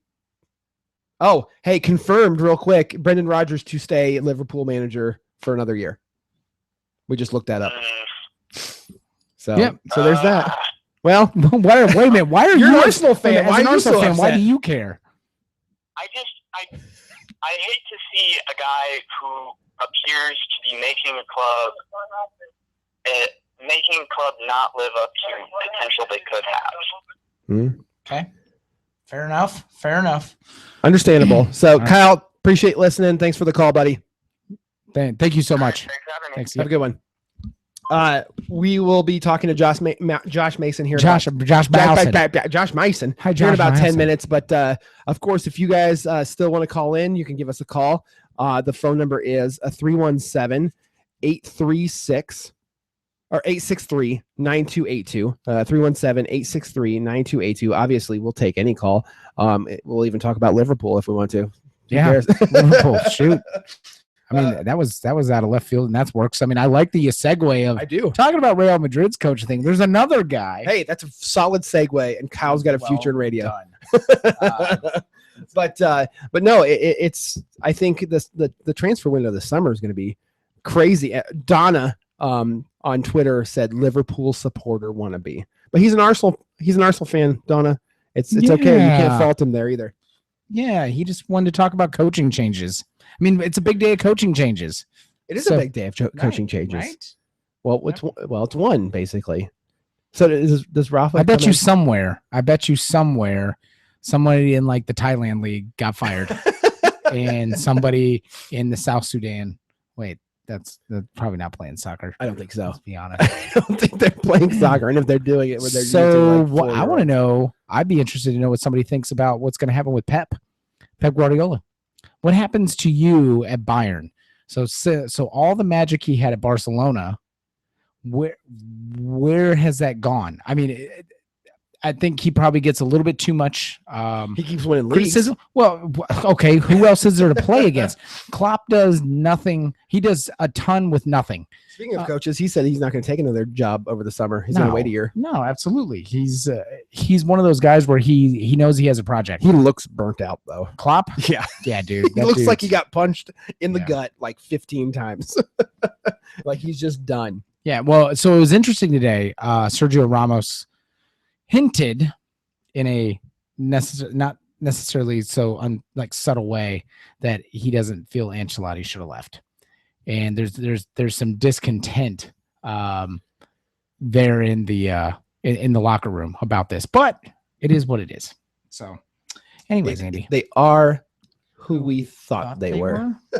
Oh, hey, confirmed real quick. Brendan Rodgers to stay Liverpool manager for another year. We just looked that up. So, yep. So there's that. Well, wait a minute. Why are you're you an Arsenal fan? As an Arsenal fan, why do you care? I hate to see a guy who appears to be making a club not live up to the potential they could have. Okay. Fair enough. Understandable. So, right. Kyle, appreciate listening. Thanks for the call, buddy. Thank you so much. Thanks for having me. Thanks. Have a good one. We will be talking to Josh Mason here. Josh Mason. Hi, Josh. Here in about Mason. 10 minutes. But of course, if you guys still want to call in, you can give us a call. The phone number is 317-836 or 863-9282. 317-863-9282. Obviously, we'll take any call. We'll even talk about Liverpool if we want to. Yeah, Liverpool. Shoot. I mean, that was out of left field, and that works. I mean, I like the segue of I do talking about Real Madrid's coach thing. There's another guy. Hey, that's a solid segue, and Kyle's got a future in radio. But no, it's. I think the transfer window this summer is going to be crazy. Donna on Twitter said Liverpool supporter wannabe, but he's an Arsenal fan. Donna, it's okay. You can't fault him there either. Yeah, he just wanted to talk about coaching changes. I mean, it's a big day of coaching changes. It is a big day of coaching changes. Right? Well, it's one basically. So does Rafa? I bet you somewhere, somebody in like the Thailand league got fired, and somebody in the South Sudan. Wait, they're probably not playing soccer. I don't think so. Let's be honest. I don't think they're playing soccer, and if they're doing it, they're I want to know. I'd be interested to know what somebody thinks about what's going to happen with Pep Guardiola. What happens to you at Bayern? So all the magic he had at Barcelona, where has that gone? I mean, I think he probably gets a little bit too much he keeps winning criticism. leagues. Well, okay, who else is there to play against? Klopp does nothing. He does a ton with nothing. Speaking of coaches, he said he's not going to take another job over the summer. He's going to wait a year. No, absolutely. He's one of those guys where he knows he has a project. He looks burnt out though. Klopp? Yeah, dude. He looks like he got punched in the gut like 15 times. Like he's just done. Yeah. Well, so it was interesting today. Sergio Ramos hinted in a not necessarily so subtle way that he doesn't feel Ancelotti should have left. And there's some discontent there in the locker room about this, but it is what it is. So, anyways, Andy, they are who we thought they were. I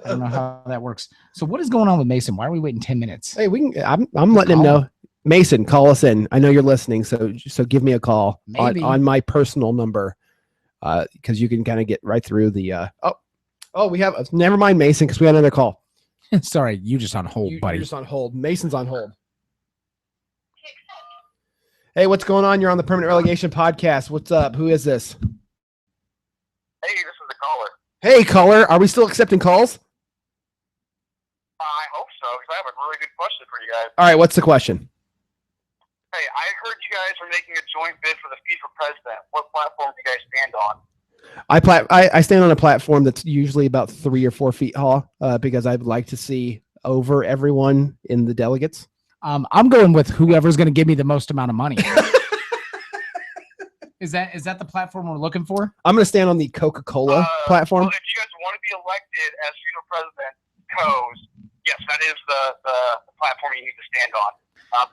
don't know how that works. So what is going on with Mason? Why are we waiting 10 minutes? Hey, we can. I'm letting him know. Mason, call us in. I know you're listening, so give me a call on my personal number, because you can kind of get right through the. We have. Never mind, Mason, because we had another call. Sorry, you just on hold, buddy. You're just on hold. Mason's on hold. Hey, what's going on? You're on the Permanent Relegation Podcast. What's up? Who is this? Hey, this is the caller. Hey, caller. Are we still accepting calls? I hope so, because I have a really good question for you guys. All right, what's the question? Hey, I heard you guys are making a joint bid for the FIFA president. What platform do you guys stand on? I stand on a platform that's usually about 3 or 4 feet tall, because I'd like to see over everyone in the delegates. I'm going with whoever's going to give me the most amount of money. Is that the platform we're looking for? I'm going to stand on the Coca-Cola platform. Well, if you guys want to be elected as FIFA president, yes, that is the platform you need to stand on.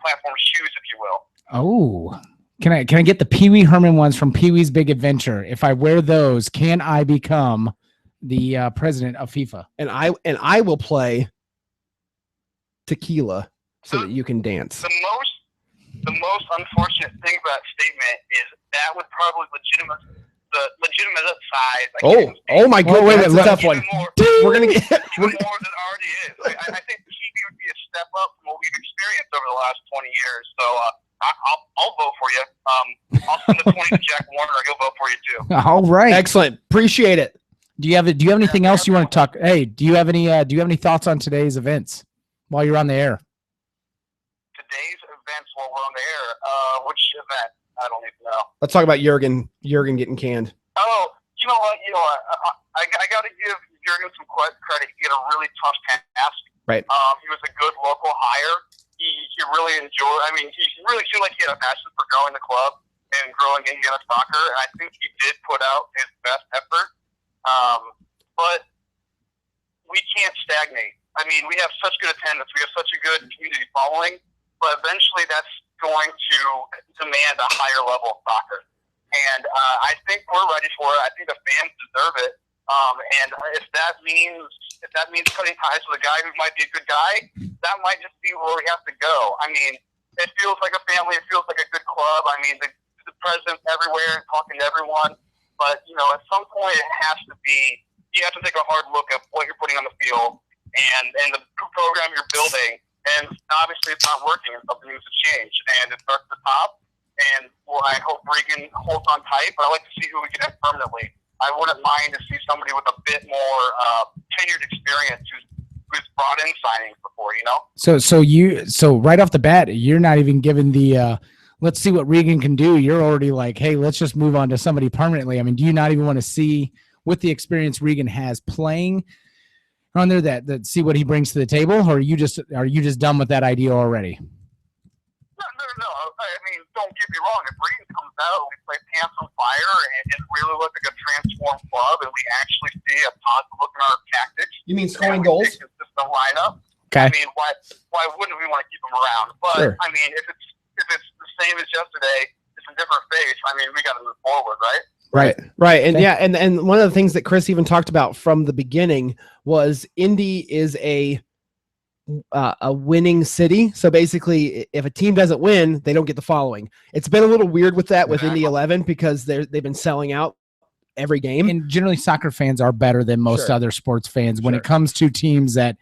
Platform shoes, if you will. Oh, can I get the Pee Wee Herman ones from Pee Wee's Big Adventure? If I wear those, can I become the president of FIFA? And I will play tequila so that you can dance. The most unfortunate thing about that statement is that would probably legitimize side. Oh my God! Wait, that's a tough one. We're gonna get more than it already is. I think the TV would be a step up from what we've experienced over the last 20 years. So I'll vote for you. I'll send the 20 to Jack Warner. He'll vote for you too. All right, excellent. Appreciate it. Do you have anything else you want to talk? Hey, do you have any thoughts on today's events while you're on the air? Today's events while we're on the air. Which event? I don't even know. Let's talk about Jurgen getting canned. Oh, you know what? I got to give Jurgen some credit. He had a really tough task. Right. He was a good local hire. He really enjoyed. I mean, he really seemed like he had a passion for growing the club and growing Indiana soccer. And I think he did put out his best effort. But we can't stagnate. I mean, we have such good attendance. We have such a good community following. But eventually, that's going to demand a higher level of soccer. And I think we're ready for it. I think the fans deserve it. And if that means cutting ties with a guy who might be a good guy, that might just be where we have to go. I mean, it feels like a family. It feels like a good club. I mean, the president's everywhere and talking to everyone. But, at some point it has to be, you have to take a hard look at what you're putting on the field and the program you're building. And obviously it's not working and something needs to change. And it starts at the top. And I hope Regan holds on tight, but I like to see who we can have permanently. I wouldn't mind to see somebody with a bit more tenured experience who's brought in signings before, So right off the bat, you're not even given the let's see what Regan can do. You're already like, hey, let's just move on to somebody permanently. I mean, do you not even want to see with the experience Regan has playing on there that see what he brings to the table, or are you just done with that idea already? No. I mean, don't get me wrong. If Regan comes out, we play pants on fire, and it really looks like a transformed club, and we actually see a positive look in our tactics. You mean scoring goals? Consistent lineup. Okay. I mean, why wouldn't we want to keep him around? But sure. I mean, if it's the same as yesterday, it's a different face. I mean, we got to move forward, right? Right. And yeah, and one of the things that Chris even talked about from the beginning was Indy is a winning city. So basically, if a team doesn't win, they don't get the following. It's been a little weird with that with Indy 11 because they've been selling out every game. And generally, soccer fans are better than most other sports fans when it comes to teams that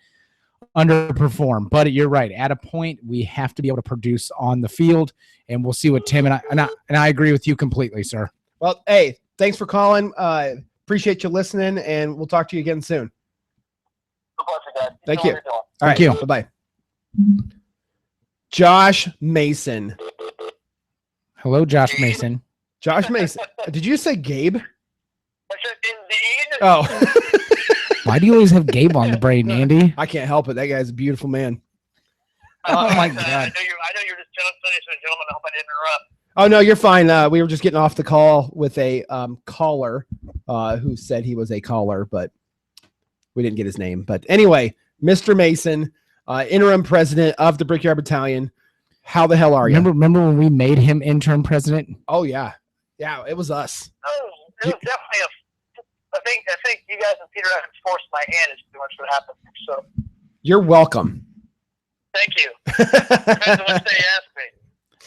underperform. But you're right. At a point, we have to be able to produce on the field, and we'll see what Tim and I agree with you completely, sir. Well, hey, thanks for calling. Appreciate you listening, and we'll talk to you again soon. Thank you. All right. Thank you. Bye-bye. Josh Mason. Hello, Josh Mason. Josh Mason. Did you say Gabe? I said indeed. Oh. Why do you always have Gabe on the brain, Andy? I can't help it. That guy's a beautiful man. Oh, my God. I know you're just finishing, gentlemen. I hope I didn't interrupt. Oh, no, you're fine. We were just getting off the call with a caller who said he was a caller, but we didn't get his name. But anyway, Mr. Mason, interim president of the Brickyard Battalion. How the hell are you? Remember when we made him interim president? Oh, yeah. Yeah, it was us. Oh, it was definitely I think you guys and Peter have forced my hand is pretty much what happened. So You're welcome. thank you. Depends on what they ask me.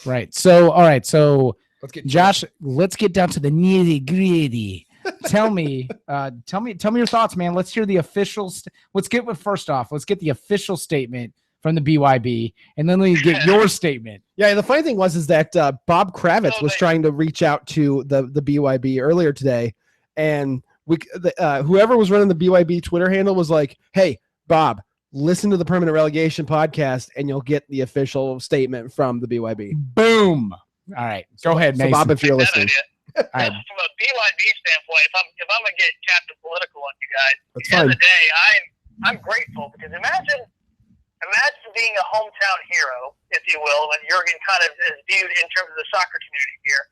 Right. So, all right. So, Let's get Josh, let's get down to the nitty gritty. Tell me your thoughts, man. Let's hear the official. Let's get the official statement from the BYB, and then we get your statement. Yeah, the funny thing is that Bob Kravitz was trying to reach out to the BYB earlier today, and whoever was running the BYB Twitter handle was like, "Hey, Bob, listen to the Permanent Relegation podcast, and you'll get the official statement from the BYB." Boom. All right, go ahead, Mason. So Bob, if you're listening. All right. From a BYB standpoint, if I'm gonna get Captain Political on you guys, That's at the end fine. of the day, I'm grateful because imagine being a hometown hero, if you will, when Jurgen kind of is viewed in terms of the soccer community here.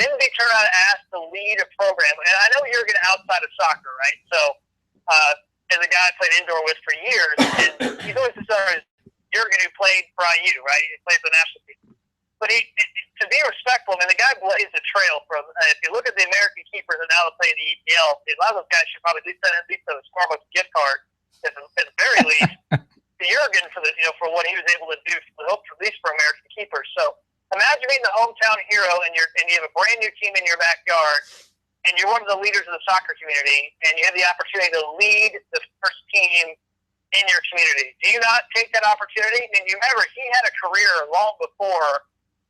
Then be turned around and asked to lead a program, and I know Jurgen outside of soccer, right? So, as a guy I played indoor with for years, and he's always described as Jurgen who played for IU, right? He played for the national team. But to be respectful, I mean, the guy blazed a trail from, if you look at the American keepers that now play in the EPL, a lot of those guys should probably at least send a Starbucks gift card, at the very least, to Jurgen for what he was able to do, at least for American keepers. So imagine being the hometown hero and you have a brand new team in your backyard, and you're one of the leaders of the soccer community, and you have the opportunity to lead the first team in your community. Do you not take that opportunity? And you remember, he had a career long before,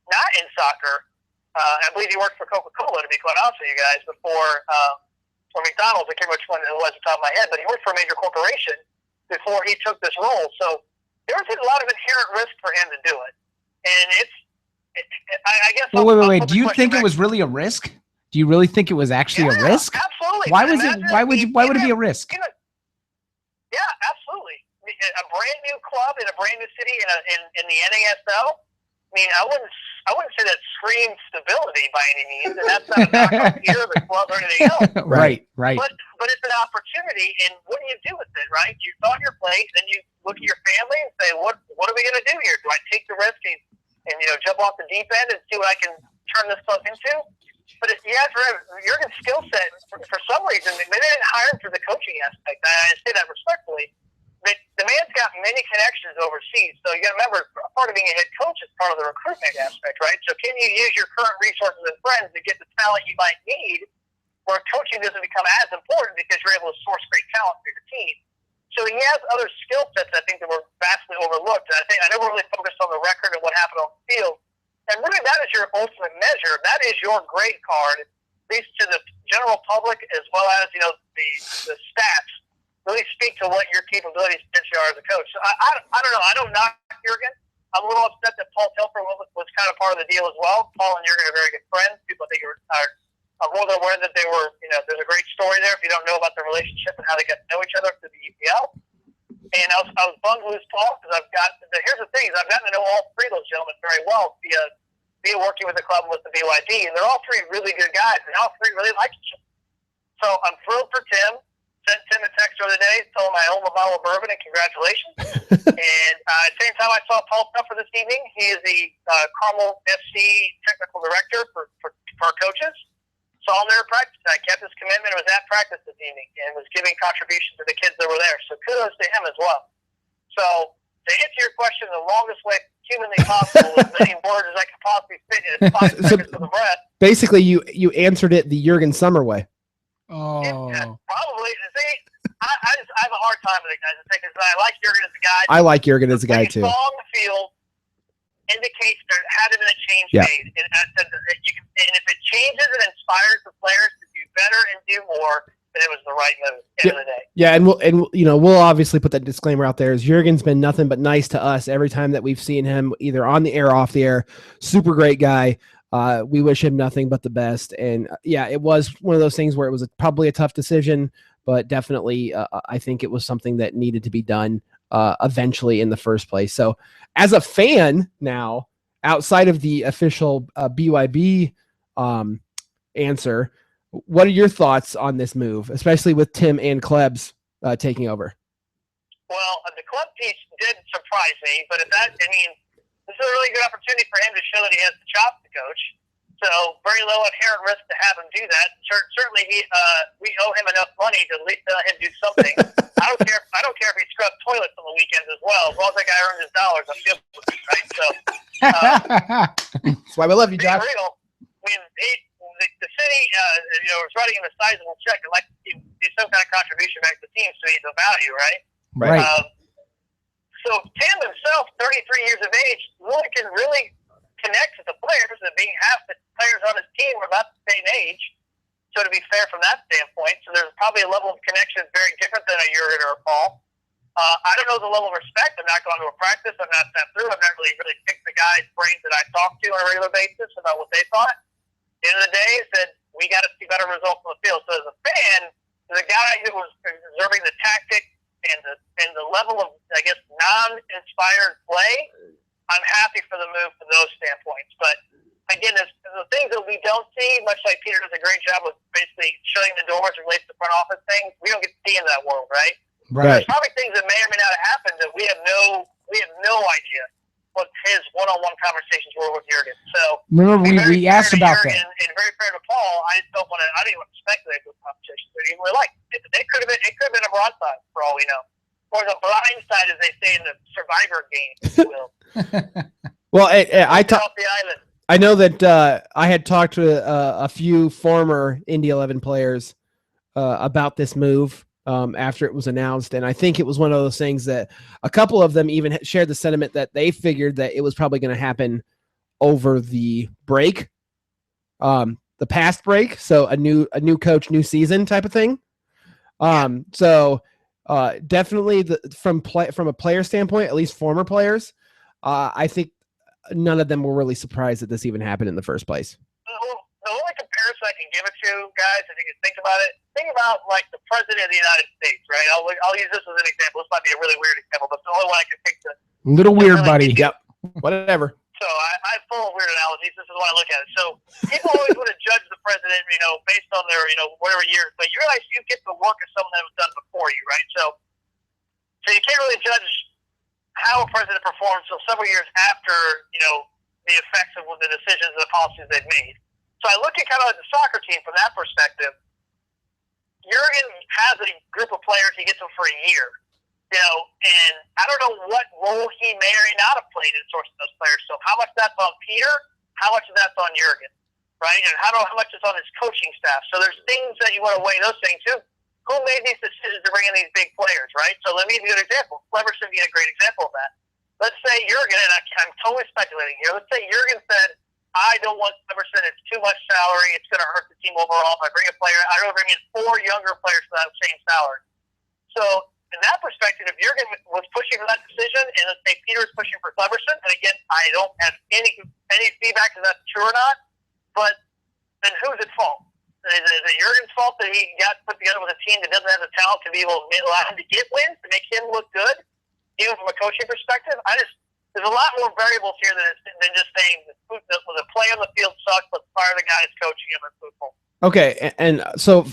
not in soccer. I believe he worked for Coca-Cola, to be quite honest with you guys, before or McDonald's. I can't remember which one it was off the top of my head, but he worked for a major corporation before he took this role. So there was a lot of inherent risk for him to do it. And I guess. Well, wait. Do you think it was really a risk? Do you really think it was actually a risk? Absolutely. Why would it be a risk? Yeah, absolutely. A brand new club in a brand new city in the NASL. I mean, I wouldn't say that screams stability by any means, and that's not a knock on either the club or anything else. Right. But it's an opportunity, and what do you do with it, right? You thought your place, then you look at your family and say, what are we going to do here? Do I take the risk and jump off the deep end and see what I can turn this club into? But if you have Jurgen's skill set, for some reason, maybe they didn't hire him for the coaching aspect. I say that respectfully. But the man's got many connections overseas. So you got to remember, part of being a head coach is part of the recruitment aspect, right? So can you use your current resources and friends to get the talent you might need, where coaching doesn't become as important because you're able to source great talent for your team? So he has other skill sets, I think, that were vastly overlooked. And I know we're really focused on the record and what happened on the field. And really, that is your ultimate measure. That is your grade card, at least to the general public, as well as the stats. Really speak to what your capabilities potentially are as a coach. So I don't know. I don't knock Jurgen. I'm a little upset that Paul Telfer was kind of part of the deal as well. Paul and Jurgen are very good friends. People I think are more than aware that they were. There's a great story there if you don't know about their relationship and how they got to know each other through the EPL. And I was bummed to lose Paul because here's the thing: is I've gotten to know all three of those gentlemen very well via working with the club and with the BYD, and they're all three really good guys, and all three really like each other. So I'm thrilled for Tim. Sent Tim a text the other day, told him I owe him a bottle of bourbon and congratulations. And at the same time I saw Paul Telfer this evening. He is the Carmel FC technical director for our coaches. Saw him there at practice. I kept his commitment. Was at practice this evening and was giving contributions to the kids that were there. So kudos to him as well. So to answer your question, the longest way humanly possible, as many words as I could possibly fit in 5 seconds of the breath. Basically, you answered it the Jurgen Summer way. Oh, yeah, probably. See, I have a hard time with it, guys. Because I like Jurgen as a guy. I like Jurgen as a guy too. The on the field indicates there had to been a change made, and if it changes and inspires the players to do better and do more, then it was the right move at the end of the day. Yeah, and we'll obviously put that disclaimer out there. Is Jurgen's been nothing but nice to us every time that we've seen him, either on the air, off the air. Super great guy. We wish him nothing but the best. And it was one of those things where it was probably a tough decision, but definitely I think it was something that needed to be done eventually in the first place. So as a fan now, outside of the official BYB answer, what are your thoughts on this move, especially with Tim and Klebs taking over? Well, the club piece did surprise me, but this is a really good opportunity for him to show that he has the chops to coach. So very low inherent risk to have him do that. Certainly, we owe him enough money to at least let him do something. I don't care if he scrubs toilets on the weekends as well. As long as that guy earns his dollars, I'm good with it, right? So that's why we love you, being Josh. real, I mean, the city, is writing him a sizable check and like to do some kind of contribution back to the team, so he's a value, right? Right. So Tam himself, 33 years of age, can really connect with the players, and being half the players on his team are about the same age. So to be fair from that standpoint, so there's probably a level of connection very different than a Jurgen or a Paul. I don't know the level of respect. I've not gone to a practice. I've not sat through. I've not really picked the guys' brains that I talk to on a regular basis about what they thought. At the end of the day, said we got to see better results on the field. So as a fan, as a guy who was observing the tactics and the level of, I guess, non-inspired play, I'm happy for the move from those standpoints. But again, there's the things that we don't see, much like Peter does a great job with basically shutting the doors related to front office things. We don't get to see in that world, right? Right. There's probably things that may or may not have happened that we have no idea what his one-on-one conversations were with Jurgen. So remember we asked about that. And very fair to Paul, I just don't want to. I didn't want to speculate with conversations. They didn't really like it. It could have been a broadside for all we know, or the blind side, as they say in the Survivor game, if you will. Well, off the island. I know that I had talked to a few former Indy 11 players about this move after it was announced, and I think it was one of those things that a couple of them even shared the sentiment that they figured that it was probably going to happen over the break, the past break, so a new coach, new season type of thing. So definitely from a player standpoint, at least former players, I think none of them were really surprised that this even happened in the first place. The only comparison I can give it to, guys, if you can think about it, think about like the president of the United States, right? I'll use this as an example. This might be a really weird example, but it's the only one I can think to. Little weird, buddy. Yep. Whatever. So I'm full of weird analogies. This is why I look at it. So people always want to judge the president, based on their, whatever years. But you realize you get the work of someone that was done before you, right? So you can't really judge how a president performs until several years after, the effects of the decisions and the policies they've made. So I look at kind of like the soccer team from that perspective. Jurgen has a group of players. He gets them for a year, and I don't know what role he may or may not have played in sourcing those players. So how much that's on Peter, how much of that's on Jurgen, right? And how much is on his coaching staff. So there's things that you want to weigh those things too. Who made these decisions to bring in these big players, right? So let me give you an example. Cleverson being a great example of that. Let's say Jurgen, and I'm totally speculating here. Let's say Jurgen said, I don't want Cleverson. It's too much salary. It's going to hurt the team overall. If I bring a player, I don't bring in 4 younger players for that same salary. So in that perspective, if Jurgen was pushing for that decision, and let's say Peter is pushing for Cleverson, and again, I don't have any feedback if that's true or not, but then who's at fault? Is it Jurgen's fault that he got put together with a team that doesn't have the talent to be able to allow him to get wins, to make him look good, even from a coaching perspective? There's a lot more variables here than just saying the play on the field sucks. Let's fire the guy that's coaching him in football. Okay, and so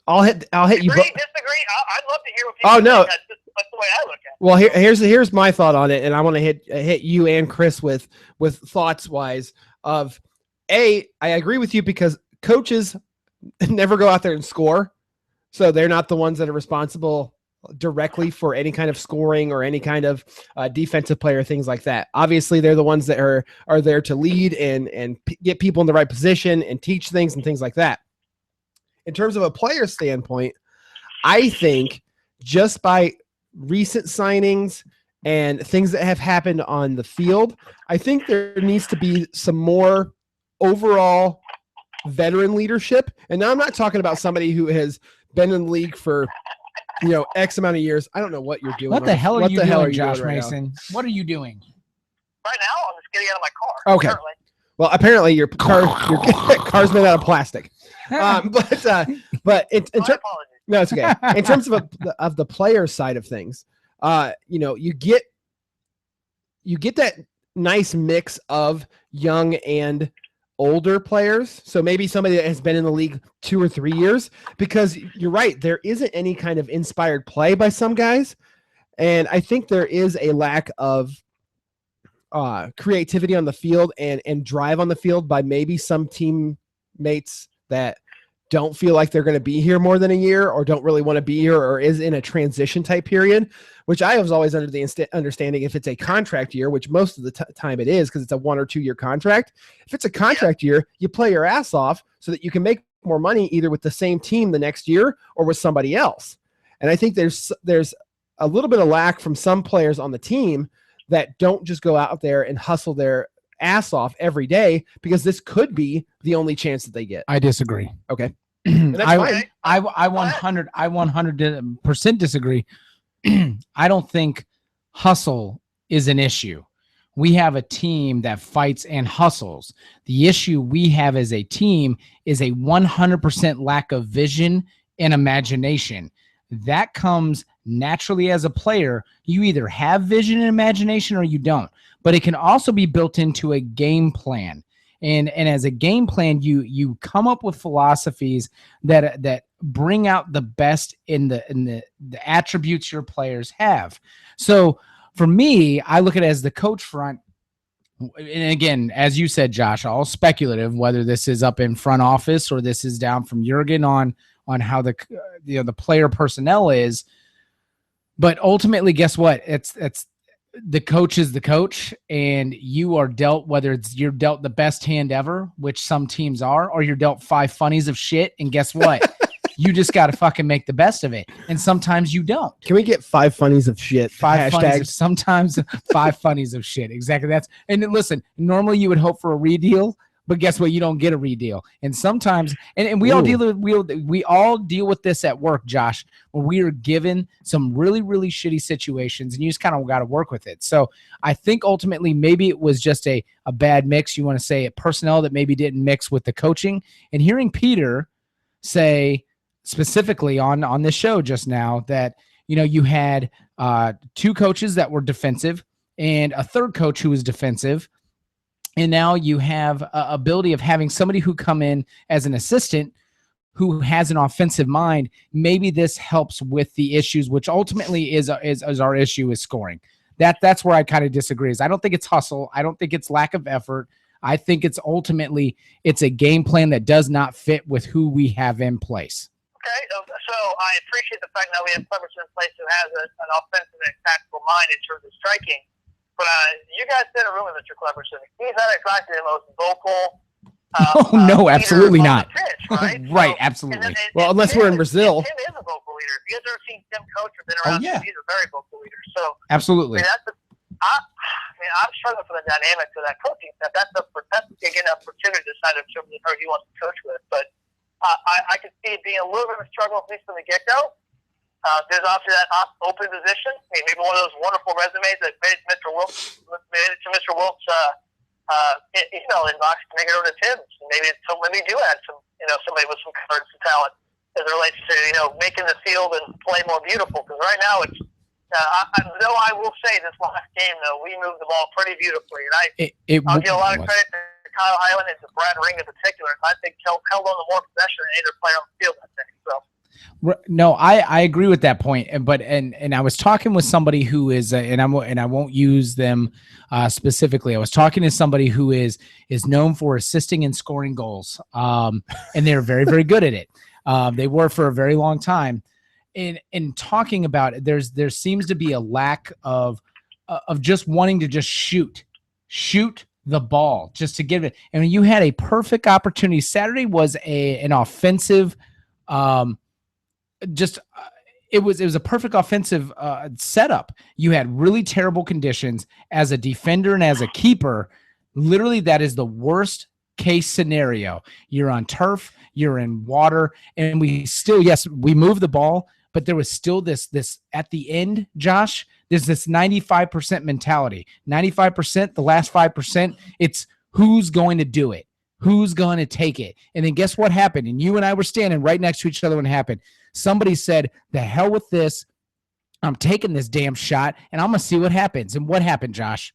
I'll hit you. Disagree? I'd love to hear what people Oh no, that's the way I look at it. Well, here's my thought on it, and I want to hit you and Chris with thoughts wise of I agree with you because coaches never go out there and score, so they're not the ones that are responsible directly for any kind of scoring or any kind of defensive player, things like that. Obviously, they're the ones that are there to lead and get people in the right position and teach things and things like that. In terms of a player standpoint, I think just by recent signings and things that have happened on the field, I think there needs to be some more overall veteran leadership. And now I'm not talking about somebody who has been in the league for X amount of years. I don't know what you're doing. What the hell are you doing, Josh right Mason? What are you doing? Right now, I'm just getting out of my car. Okay. Apparently. Well, apparently your car's made out of plastic. But no, it's okay. In terms of the player side of things, you get that nice mix of young and older players. So maybe somebody that has been in the league 2 or 3 years, because you're right, there isn't any kind of inspired play by some guys. And I think there is a lack of creativity on the field and drive on the field by maybe some teammates that don't feel like they're going to be here more than a year or don't really want to be here or is in a transition type period, which I was always under the understanding if it's a contract year, which most of the time it is because it's a 1 or 2 year contract. If it's a contract year, you play your ass off so that you can make more money either with the same team the next year or with somebody else. And I think there's a little bit of lack from some players on the team that don't just go out there and hustle their ass off every day because this could be the only chance that they get. I disagree. Okay. I 100% disagree. I don't think hustle is an issue. We have a team that fights and hustles. The issue we have as a team is a 100% lack of vision and imagination. That comes naturally as a player. You either have vision and imagination or you don't, but it can also be built into a game plan. And as a game plan, you come up with philosophies that bring out the best in the attributes your players have. So for me, I look at it as the coach front. And again, as you said, Josh, all speculative, whether this is up in front office or this is down from Jurgen on how the player personnel is. But ultimately, guess what? It's the coach is the coach, and you are dealt, whether you're dealt the best hand ever, which some teams are, or you're dealt 5 funnies of shit. And guess what? You just got to fucking make the best of it. And sometimes you don't. Can we get 5 funnies of shit? 5 funnies, sometimes 5 funnies of shit. Exactly. And listen, normally you would hope for a redeal, but guess what? You don't get a redeal. And sometimes, and we all deal with this at work, Josh, when we are given some really, really shitty situations and you just kind of got to work with it. So I think ultimately maybe it was just a bad mix. You want to say personnel that maybe didn't mix with the coaching. And hearing Peter say specifically on this show just now that, you had 2 coaches that were defensive and a third coach who was defensive. And now you have a ability of having somebody who come in as an assistant who has an offensive mind. Maybe this helps with the issues, which ultimately is our issue is scoring. That's where I kind of disagree. I don't think it's hustle. I don't think it's lack of effort. I think it's a game plan that does not fit with who we have in place. Okay, so I appreciate the fact that we have Cleverson in place who has an offensive and tactical mind in terms of striking. But you guys sit in a room with Mr. Cleverson. He's not exactly the most vocal. No, absolutely not. Pitch, right? Right, so, absolutely. Well, unless we're in Brazil. Tim is a vocal leader. If you guys ever seen Tim coach or been around him, he's a very vocal leader. So absolutely. I'm struggling for the dynamics of that coaching staff. That's again an opportunity to decide in terms of who he wants to coach with. But I could see it being a little bit of a struggle at least from the get-go. There's obviously that open position. Maybe one of those wonderful resumes that made it to Mr. Wilt's email inbox to make it over to Tim's. Maybe do add some, somebody with some cards and talent as it relates to, making the field and play more beautiful. Because right now it's, though I will say this last game though, we moved the ball pretty beautifully, and I'll give a lot of credit to Kyle Highland and to Brad Ring in particular. I think held on to more possession than either player on the field that day. So. No, I agree with that point, but I was talking with somebody who is, and I won't use them specifically. I was talking to somebody who is known for assisting and scoring goals, and they're very, very good at it. They were for a very long time. In talking about it, there seems to be a lack of just wanting to just shoot the ball just to give it. And you had a perfect opportunity. Saturday was an offensive. It was a perfect offensive setup. You had really terrible conditions as a defender and as a keeper. Literally, that is the worst case scenario. You're on turf, you're in water, and we moved the ball, but there was still this at the end, Josh, there's this 95% mentality. 95%, the last 5%, it's who's going to do it. Who's going to take it? And then guess what happened? And you and I were standing right next to each other when it happened. Somebody said, the hell with this. I'm taking this damn shot, and I'm going to see what happens. And what happened, Josh?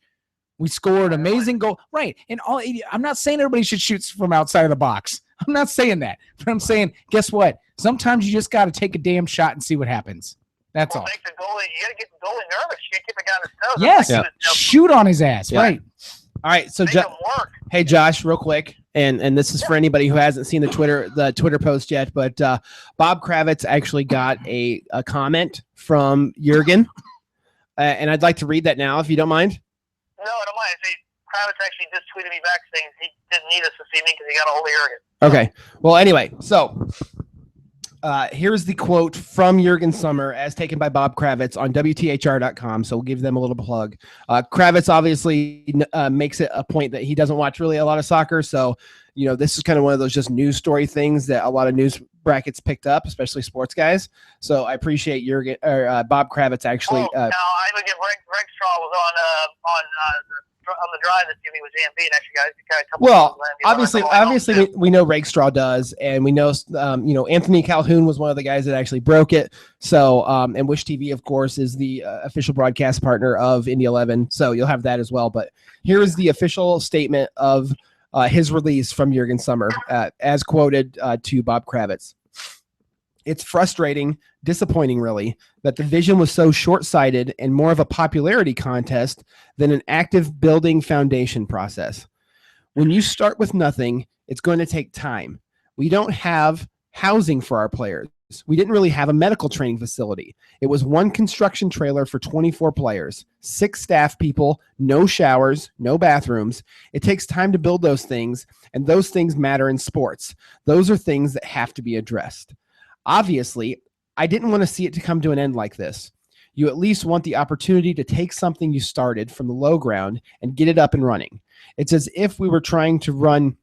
We scored an amazing goal. Right. And I'm not saying everybody should shoot from outside of the box. I'm not saying that. But I'm saying, guess what? Sometimes you just got to take a damn shot and see what happens. That's all. Make the goalie. You got to get the goalie nervous. You got to keep the guy on his toes. Yes, Yeah. shoot on his ass. Yeah. Right. All right, so Make him work. hey Josh, real quick, and this is for anybody who hasn't seen the Twitter post yet, but Bob Kravitz actually got a comment from Jurgen, and I'd like to read that now, if you don't mind. No, I don't mind. See, Kravitz actually just tweeted me back saying he didn't need us this evening because he got a hold of Jurgen. Okay. Well, anyway, so here's the quote from Jurgen Sommer as taken by Bob Kravitz on WTHR.com. So we'll give them a little plug. Kravitz obviously makes it a point that he doesn't watch really a lot of soccer. So, you know, this is kind of one of those just news story things that a lot of news brackets picked up, especially sports guys. So I appreciate Bob Kravitz actually. Now, I would give Greg Straw was on the drive this evening with JMB, and actually got a couple. Well, of obviously, we know Rakestraw does, and we know, Anthony Calhoun was one of the guys that actually broke it. So, and Wish TV, of course, is the official broadcast partner of Indy 11. So you'll have that as well. But here is the official statement of his release from Jurgen Sommer, as quoted to Bob Kravitz. It's frustrating, disappointing, really, that the vision was so short-sighted and more of a popularity contest than an active building foundation process. When you start with nothing, it's going to take time. We don't have housing for our players. We didn't really have a medical training facility. It was one construction trailer for 24 players, 6 staff people, no showers, no bathrooms. It takes time to build those things, and those things matter in sports. Those are things that have to be addressed. Obviously, I didn't want to see it to come to an end like this. You at least want the opportunity to take something you started from the low ground and get it up and running. It's as if we were trying to run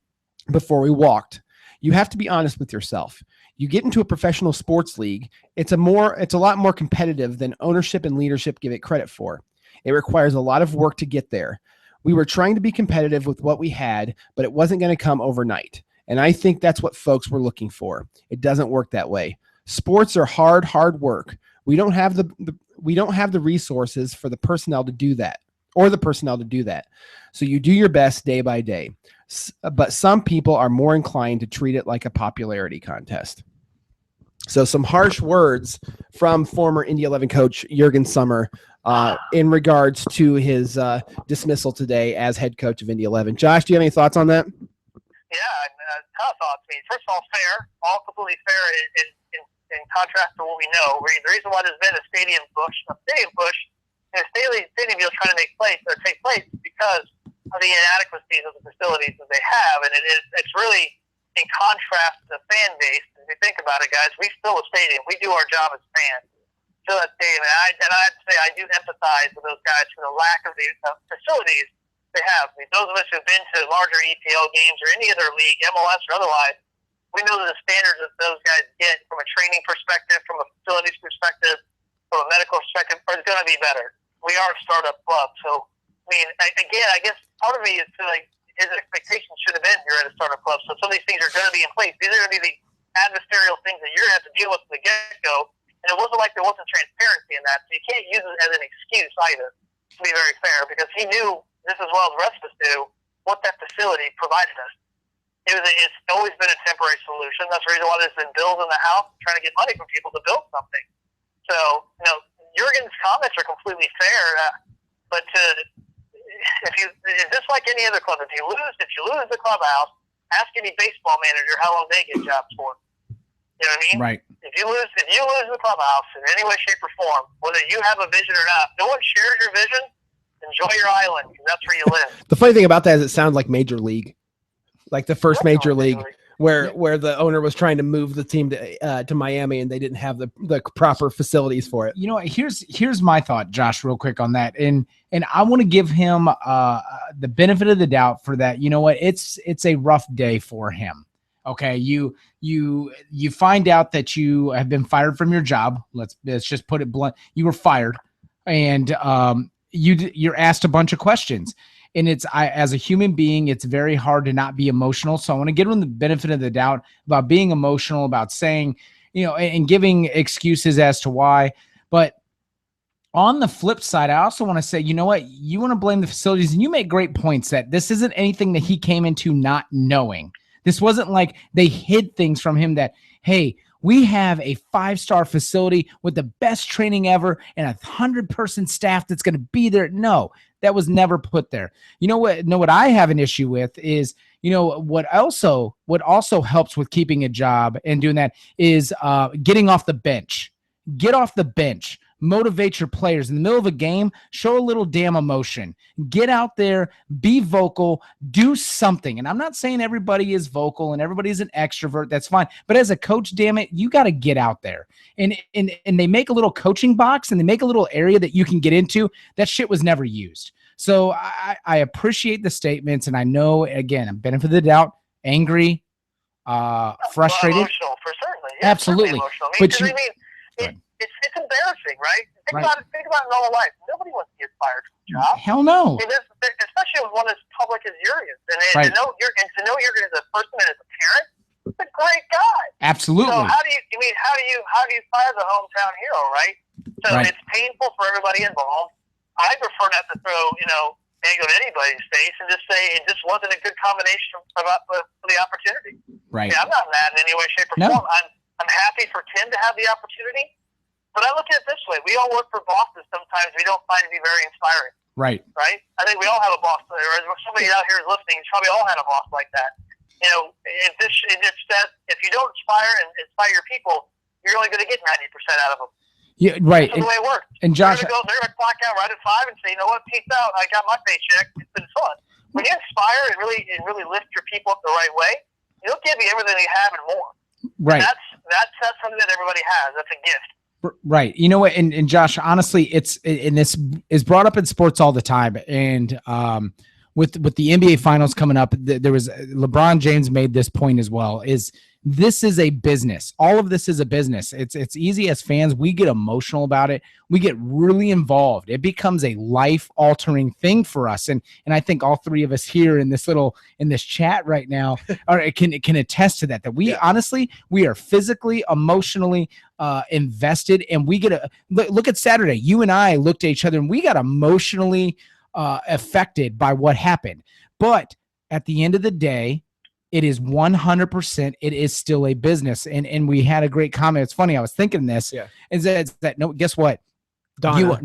before we walked. You have to be honest with yourself. You get into a professional sports league, it's a lot more competitive than ownership and leadership give it credit for. It requires a lot of work to get there. We were trying to be competitive with what we had, but it wasn't going to come overnight. And I think that's what folks were looking for. It doesn't work that way. Sports are hard work. We don't have the resources for the personnel to do that, So you do your best day by day. But some people are more inclined to treat it like a popularity contest. So some harsh words from former Indy 11 coach Jurgen Sommer in regards to his dismissal today as head coach of Indy 11. Josh, do you have any thoughts on that? Yeah, tough thoughts. I mean, first of all, fair, all completely fair in contrast to what we know. The reason why there's been a stadium push, and a stadium deal trying to take place because of the inadequacies of the facilities that they have, and it's really in contrast to the fan base. If you think about it, guys, we fill a stadium. We do our job as fans. Fill that stadium, and I'd say I do empathize with those guys for the lack of the facilities they have. I mean, those of us who've been to larger EPL games or any other league, MLS or otherwise, we know that the standards that those guys get from a training perspective, from a facilities perspective, from a medical perspective, are going to be better. We are a startup club, so I mean, again, I guess part of me is to his expectations should have been you're at a startup club, so some of these things are going to be in place. These are going to be the adversarial things that you're going to have to deal with from the get-go, and it wasn't like there wasn't transparency in that, so you can't use it as an excuse either, to be very fair, because he knew just as well as the rest of us do what that facility provided us. It's always been a temporary solution. That's the reason why there's been bills in the house trying to get money from people to build something. So, Jurgen's comments are completely fair, but it's just like any other club. If you lose the clubhouse, ask any baseball manager how long they get jobs for. You know what I mean? Right. If you lose the clubhouse in any way, shape, or form, whether you have a vision or not, no one shares your vision. Enjoy your island because that's where you live. The funny thing about that is it sounds like Major League, like the first Major League, where the owner was trying to move the team to Miami and they didn't have the proper facilities for it. You know, here's my thought, Josh, real quick on that, and I want to give him the benefit of the doubt for that. You know what? It's a rough day for him. Okay, you find out that you have been fired from your job. Let's just put it blunt. You were fired, and you're asked a bunch of questions, and as a human being, it's very hard to not be emotional. So I want to give him the benefit of the doubt about being emotional, about saying, and giving excuses as to why. But on the flip side, I also want to say, you know what? You want to blame the facilities, and you make great points that this isn't anything that he came into not knowing. This wasn't like they hid things from him that, hey, We have a 5-star facility with the best training ever and a 100-person staff that's going to be there. No, that was never put there. You know what I have an issue with is, what also helps with keeping a job and doing that is getting off the bench. Get off the bench. Motivate your players in the middle of a game. Show a little damn emotion. Get out there, be vocal, do something. And I'm not saying everybody is vocal and everybody's an extrovert. That's fine. But as a coach, damn it, you got to get out there. And they make a little coaching box and they make a little area that you can get into. That shit was never used. So I appreciate the statements, and I know, again, I'm benefit of the doubt, angry, frustrated. Well, emotional, for certainly. Yeah, absolutely. Emotional. But it's embarrassing, right? Think Right. about it in normal life. Nobody wants to get fired from a job. Hell no. I mean, especially with one as public as Jurgen. And Right. to know Jurgen as a person and as a parent, he's a great guy. Absolutely. So how do you fire the hometown hero, right? So Right. it's painful for everybody involved. I prefer not to throw, anger at anybody's face and just say it just wasn't a good combination for the opportunity. Right. Yeah, I'm not mad in any way, shape, or No. form. I'm happy for Tim to have the opportunity. But I look at it this way. We all work for bosses sometimes we don't find to be very inspiring, Right. right? I think we all have a boss, or somebody out here is listening, probably all had a boss like that. If you don't inspire your people, you're only going to get 90% out of them. Yeah. Right. That's the way it works. And Josh, They're going to clock out right at 5 and say, you know what, peace out. I got my paycheck. It's been fun. When you inspire and really lift your people up the right way, they'll give you everything they have and more. right. That's something that everybody has. That's a gift. Right. You know what? And Josh, honestly, this is brought up in sports all the time. And with the NBA finals coming up, there was LeBron James made this point as well, this is a business. All of this is a business. It's easy as fans. We get emotional about it. We get really involved. It becomes a life-altering thing for us. And I think all three of us here in this chat right now can attest to that. That we honestly, we are physically, emotionally invested, and we get look at Saturday. You and I looked at each other and we got emotionally affected by what happened. But at the end of the day, it is 100%. It is still a business. And we had a great comment. It's funny. I was thinking this. Yeah. Is that no? Guess what? Donna.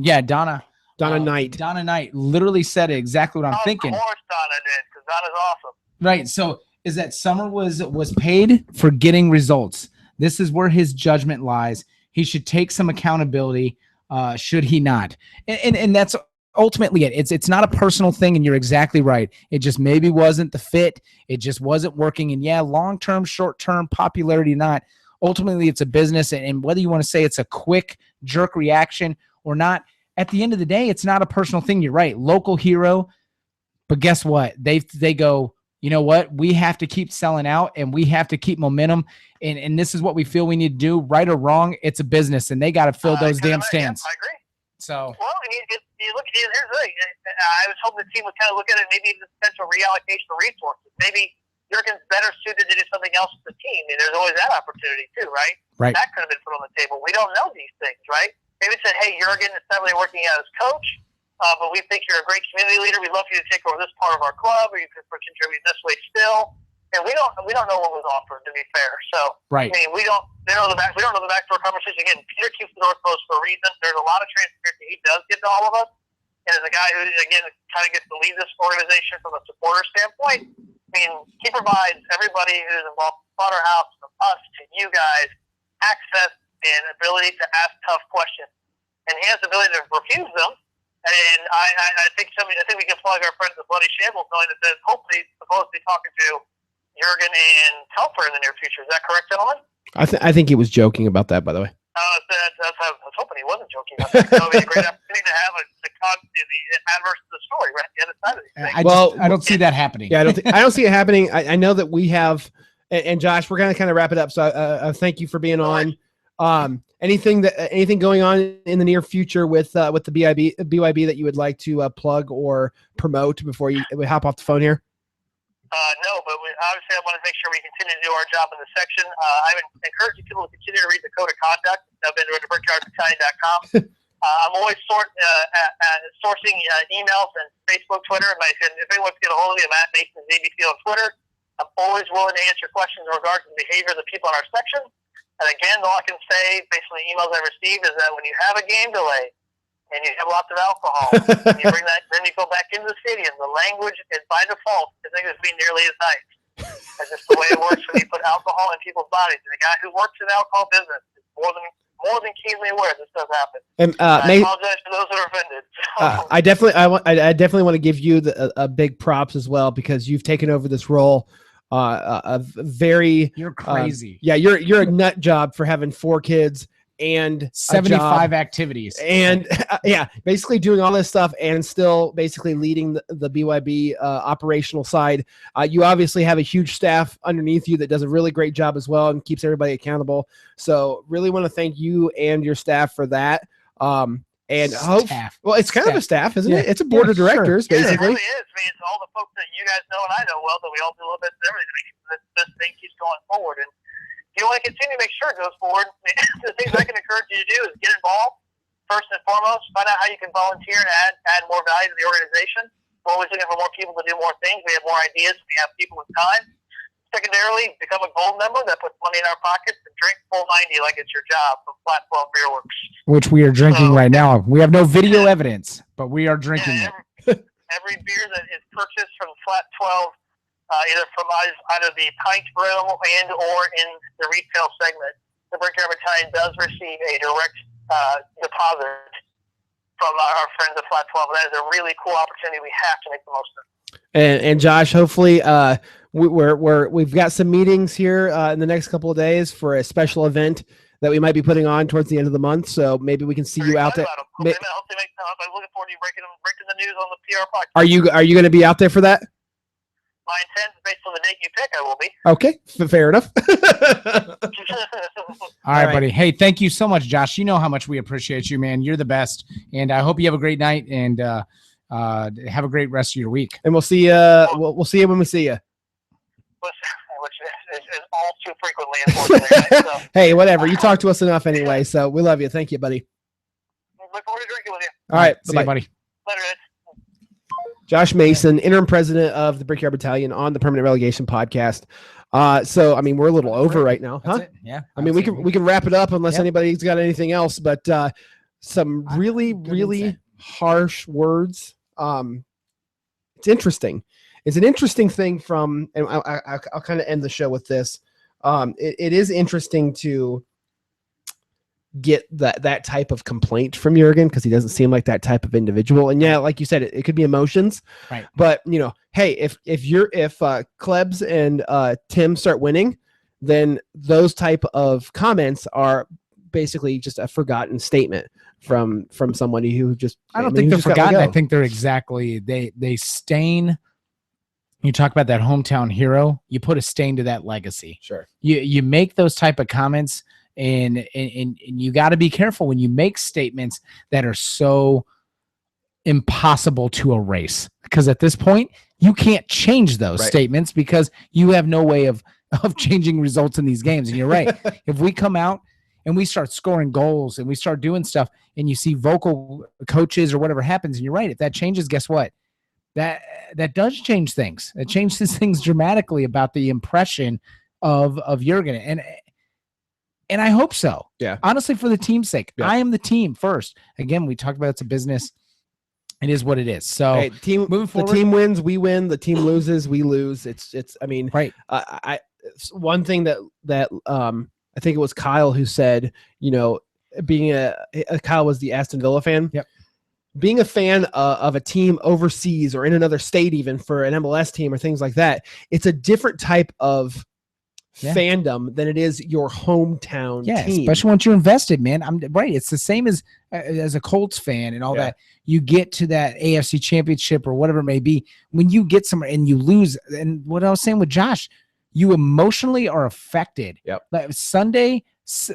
Donna Knight. Donna Knight literally said exactly what I'm thinking. Of course, Donna did, because Donna's awesome. Right. So is that Summer was paid for getting results. This is where his judgment lies. He should take some accountability. Should he not? And that's ultimately it. It's not a personal thing, and you're exactly right. It just maybe wasn't the fit. It just wasn't working. And yeah, long-term, short-term, popularity not. Ultimately, it's a business, and whether you want to say it's a quick jerk reaction or not, at the end of the day, it's not a personal thing. You're right. Local hero. But guess what? They go, you know what? We have to keep selling out, and we have to keep momentum. And this is what we feel we need to do. Right or wrong, it's a business, and they got to fill those damn stands. I agree. So, well, I mean, you look at it, here's the thing. I was hoping the team would kind of look at it, maybe the potential reallocation of resources. Maybe Jurgen's better suited to do something else with the team. I mean, there's always that opportunity too, right? Right. That could have been put on the table. We don't know these things, right? Maybe said, hey, Jurgen, it's not really working out as coach, but we think you're a great community leader. We'd love for you to take over this part of our club, or you could contribute this way still. And we don't know what was offered, to be fair. So, right. I mean, we don't know the backdoor conversation. Again, Peter keeps the door closed for a reason. There's a lot of transparency he does give to all of us. And as a guy who, again, kind of gets to lead this organization from a supporter standpoint, I mean, he provides everybody who's involved in Slaughterhouse, from us to you guys, access and ability to ask tough questions. And he has the ability to refuse them. And I think we can plug our friends at Bloody Shambles, knowing that they're hopefully supposed to be talking to Jurgen and Telfer in the near future. Is that correct, gentlemen? I think he was joking about that, by the way. I was hoping he wasn't joking about that. That would be a great opportunity to have the adverse of the story right at the other side of these things. I don't see that happening. Yeah, I don't see it happening. I know that we have, and Josh, we're going to kind of wrap it up. So thank you for being on. Anything going on in the near future with the BYB that you would like to plug or promote before we hop off the phone here? No, but obviously I want to make sure we continue to do our job in the section. I would encourage people to continue to read the Code of Conduct. I've been to BrickyardBattalion.com. I'm always sourcing emails and Facebook, Twitter. If anyone wants to get a hold of me, I'm at Mason's ABC on Twitter. I'm always willing to answer questions in regards to the behavior of the people in our section. And again, all I can say, based on the emails I received, is that when you have a game delay and you have lots of alcohol, and you bring that, then you go back into the stadium, the language is by default is going to be nearly as nice. That's just the way it works when you put alcohol in people's bodies. And the guy who works in the alcohol business is more than keenly aware this does happen. And I apologize for those that are offended. I definitely want to give you a big props as well, because you've taken over this role. You're crazy. You're a nut job for having 4 kids and 75 activities, and basically doing all this stuff and still basically leading the BYB operational side. You obviously have a huge staff underneath you that does a really great job as well and keeps everybody accountable. So really want to thank you and your staff for that. Well, it's kind of a staff, isn't it? It's a board of directors, basically. It really is. I mean, it's all the folks that you guys know and I know well, that we all do a little bit of everything to make this thing keeps going forward. And if you want to continue to make sure it goes forward, the things I can encourage you to do is get involved. First and foremost, find out how you can volunteer and add more value to the organization. We're always looking for more people to do more things. We have more ideas. We have people with time. Secondarily, become a gold member that puts money in our pockets and drink full 90 like it's your job from Flat 12 Beer Works. Which we are drinking right now. We have no video evidence, but we are drinking it. Every beer that is purchased from Flat 12, either from either the pint room and or in the retail segment, the Brickyard Battalion does receive a direct deposit from our friends at Flat 12. That is a really cool opportunity. We have to make the most of it. And Josh, hopefully we've got some meetings here in the next couple of days for a special event that we might be putting on towards the end of the month. So maybe we can see you out there. I'm looking forward to you breaking the news on the PR podcast. Are you going to be out there for that? My intent, based on the date you pick, I will be. Okay, fair enough. All right, buddy. Hey, thank you so much, Josh. You know how much we appreciate you, man. You're the best, and I hope you have a great night and have a great rest of your week. And we'll see you. We'll see you when we see you. Which is all too frequently, unfortunately. Right? So, hey, whatever. You talk to us enough anyway, so we love you. Thank you, buddy. Look forward to drinking with you. All right, see you, buddy. Later, guys. Josh Mason, interim president of the Brickyard Battalion on the Permanent Relegation podcast. So I mean, we're a little over right now, huh? Yeah. I mean, we can wrap it up unless anybody's got anything else. But some really harsh words. It's interesting. It's an interesting thing from, and I'll kind of end the show with this. It is interesting to get that type of complaint from Jurgen, because he doesn't seem like that type of individual. And yeah, like you said, it could be emotions, right? But hey, if Klebs and Tim start winning, then those type of comments are basically just a forgotten statement from somebody who just, I don't think they're forgotten. I think they're exactly, they stain. You talk about that hometown hero, you put a stain to that legacy. Sure. You make those type of comments, and you got to be careful when you make statements that are so impossible to erase, because at this point you can't change those statements, because you have no way of changing results in these games. And you're right. If we come out and we start scoring goals and we start doing stuff, and you see vocal coaches or whatever happens, and you're right, if that changes, guess what? That does change things. It changes things dramatically about the impression of Jurgen. And I hope so. Yeah. Honestly, for the team's sake. Yeah. I am the team first. Again, we talked about it's a business. It is what it is. So moving forward, the team wins, we win. The team loses, we lose. It's I mean, right. One thing that I think it was Kyle who said, being Kyle was the Aston Villa fan. Yep. Being a fan of a team overseas or in another state, even for an MLS team or things like that, it's a different type of fandom than it is your hometown team. Especially once you're invested, man. I'm right. It's the same as a Colts fan and all that. You get to that AFC championship or whatever it may be, when you get somewhere and you lose. And what I was saying with Josh, you emotionally are affected. Yep. Like Sunday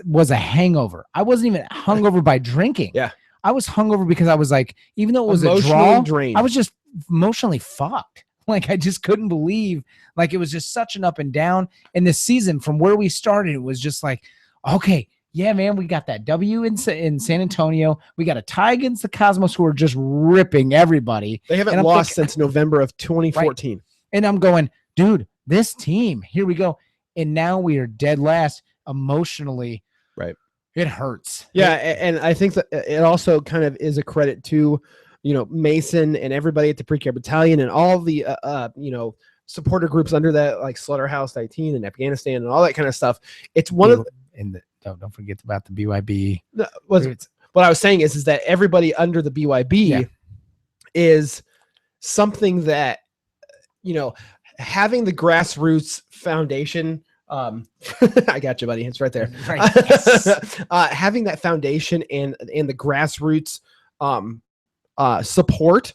was a hangover. I wasn't even hungover by drinking. Yeah. I was hungover because I was like, even though it was a draw, drained. I was just emotionally fucked. Like, I just couldn't believe, like, it was just such an up and down. And this season, from where we started, it was just like, okay, yeah, man, we got that W in San Antonio. We got a tie against the Cosmos, who are just ripping everybody. They haven't lost since November of 2014. Right. And I'm going, dude, this team, here we go. And now we are dead last. emotionally, right, it hurts. Yeah, and I think that it also kind of is a credit to, Mason and everybody at the Brickyard Battalion and all the, supporter groups under that, like Slaughterhouse 19 and Afghanistan and all that kind of stuff. It's one of the, don't forget about the BYB. What I was saying is that everybody under the BYB is something that, having the grassroots foundation. I got you, buddy. It's right there. Right. Yes. Having that foundation and the grassroots support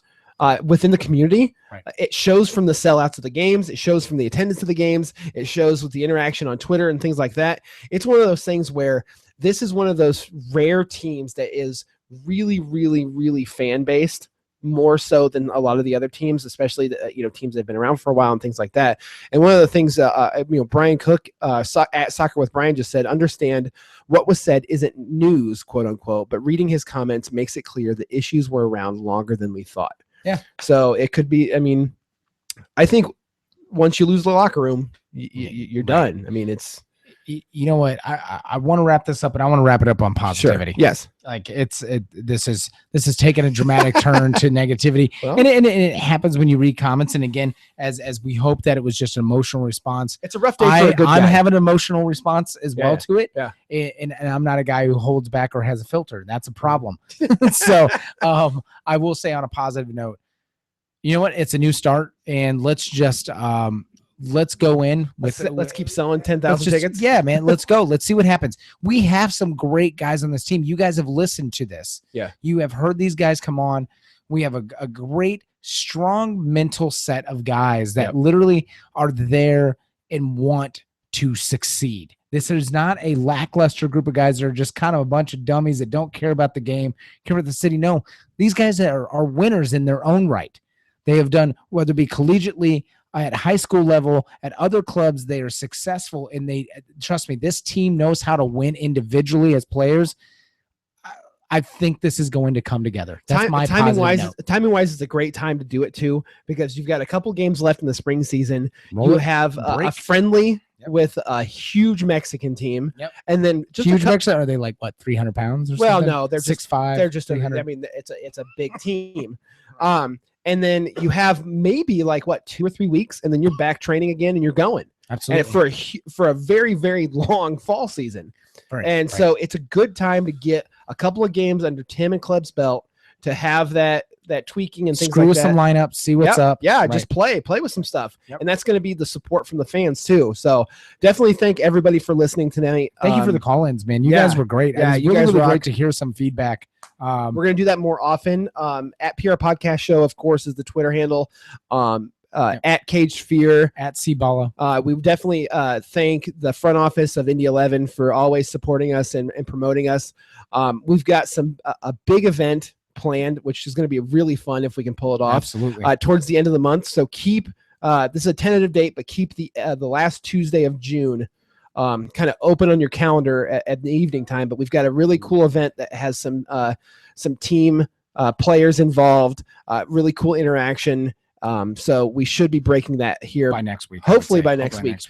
within the community, it shows from the sellouts of the games. It shows from the attendance of the games. It shows with the interaction on Twitter and things like that. It's one of those things where this is one of those rare teams that is really, really, really fan based, more so than a lot of the other teams, especially the, teams that have been around for a while and things like that. And one of the things, Brian Cook at Soccer with Brian just said, understand what was said isn't news, quote unquote, but reading his comments makes it clear the issues were around longer than we thought. Yeah. So it could be, I think once you lose the locker room, you're done. It's, you know what? I want to wrap this up, but I want to wrap it up on positivity. Sure. Yes. Like this is taking a dramatic turn to negativity. Well, and it happens when you read comments. And again, as we hope that it was just an emotional response. It's a rough day for a good guy. I'm having an emotional response as well to it. Yeah. And I'm not a guy who holds back or has a filter. That's a problem. So I will say on a positive note, you know what? It's a new start, and let's just let's go in with let's keep selling 10,000 tickets. Yeah, man, let's go. Let's see what happens. We have some great guys on this team. You guys have listened to this. Yeah. You have heard these guys come on. We have a great, strong mental set of guys that literally are there and want to succeed. This is not a lackluster group of guys that are just kind of a bunch of dummies that don't care about the game, care about the city. No, these guys are winners in their own right. They have done, whether it be collegiately, at high school level, at other clubs, they are successful, and they trust me. This team knows how to win individually as players. I think this is going to come together. That's my timing wise. Timing wise is a great time to do it too, because you've got a couple games left in the spring season. You have a friendly with a huge Mexican team, and then just huge Mexican. Are they like what 300 pounds? Or something? No, they're 6'5". They're just. It's a big team. And then you have maybe like 2 or 3 weeks, and then you're back training again, and you're going. Absolutely. And for a very, very long fall season. So it's a good time to get a couple of games under Tim and Club's belt to have that tweaking and things Screw like with that. some lineups, see what's up. Yeah, just play with some stuff. And that's going to be the support from the fans too. So definitely thank everybody for listening tonight. Thank you for the call-ins, man. You guys were great. Yeah, you guys were great to hear some feedback. We're going to do that more often. At PR Podcast Show, of course, is the Twitter handle. At Caged Fear, at Cballa. We definitely thank the front office of Indy 11 for always supporting us and promoting us. We've got a big event planned, which is going to be really fun if we can pull it off. Absolutely. Towards the end of the month. So keep this is a tentative date, but keep the last Tuesday of June kind of open on your calendar at the evening time. But we've got a really cool event that has some team players involved, really cool interaction. So we should be breaking that here by next week. Hopefully by next week.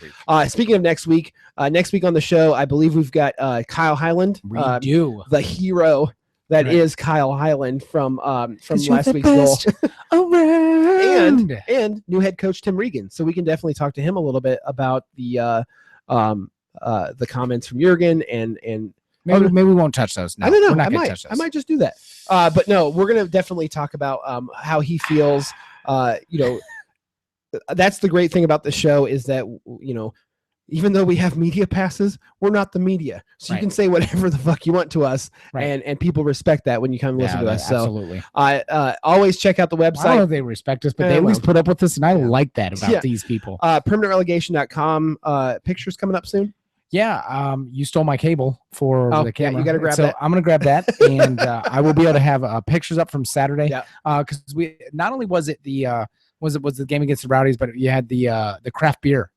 Speaking of next week on the show, I believe we've got Kyle Highland. We do. The hero that is Kyle Highland from last week's goal. and new head coach Tim Regan. So we can definitely talk to him a little bit about the comments from Jurgen and maybe we won't touch those. No, I don't know. We're not gonna touch those. I might just do that. But no, we're gonna definitely talk about how he feels. That's the great thing about the show is that even though we have media passes, we're not the media, so you can say whatever the fuck you want to us, and people respect that when you come listen to us. So absolutely. Always check out the website. I don't know if they respect us, but they at least put up with us, and I like that about these people. Permanentrelegation.com. Pictures coming up soon. Yeah, you stole my cable for the camera. Yeah, you got to grab that. So I'm going to grab that, and I will be able to have pictures up from Saturday. Yeah. Because we not only was it the game against the Rowdies, but you had the craft beer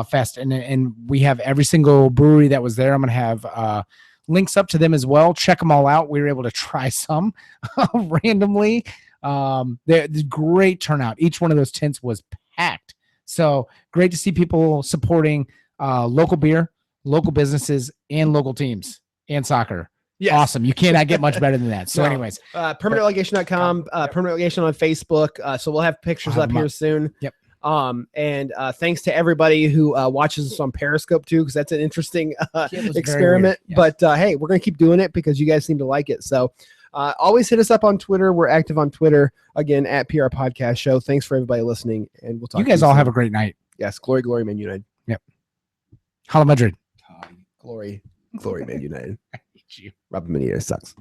fest, and we have every single brewery that was there. I'm going to have links up to them as well. Check them all out. We were able to try some randomly. The great turnout. Each one of those tents was packed. So great to see people supporting local beer. local businesses and local teams and soccer. Yes. Awesome. You cannot get much better than that. So No. anyways, permanentlegation.com, permanent legation on Facebook. So we'll have pictures up here soon. Yep. And thanks to everybody who watches us on Periscope too, because that's an interesting experiment. Yes. But hey, we're gonna keep doing it because you guys seem to like it. So always hit us up on Twitter. We're active on Twitter again at PR Podcast Show. Thanks for everybody listening, and we'll talk. You guys all have a great night. Yes, glory, glory, Man United. Yep. Hala Madrid. Glory, glory, Man United. I hate you. Robin Benitez sucks.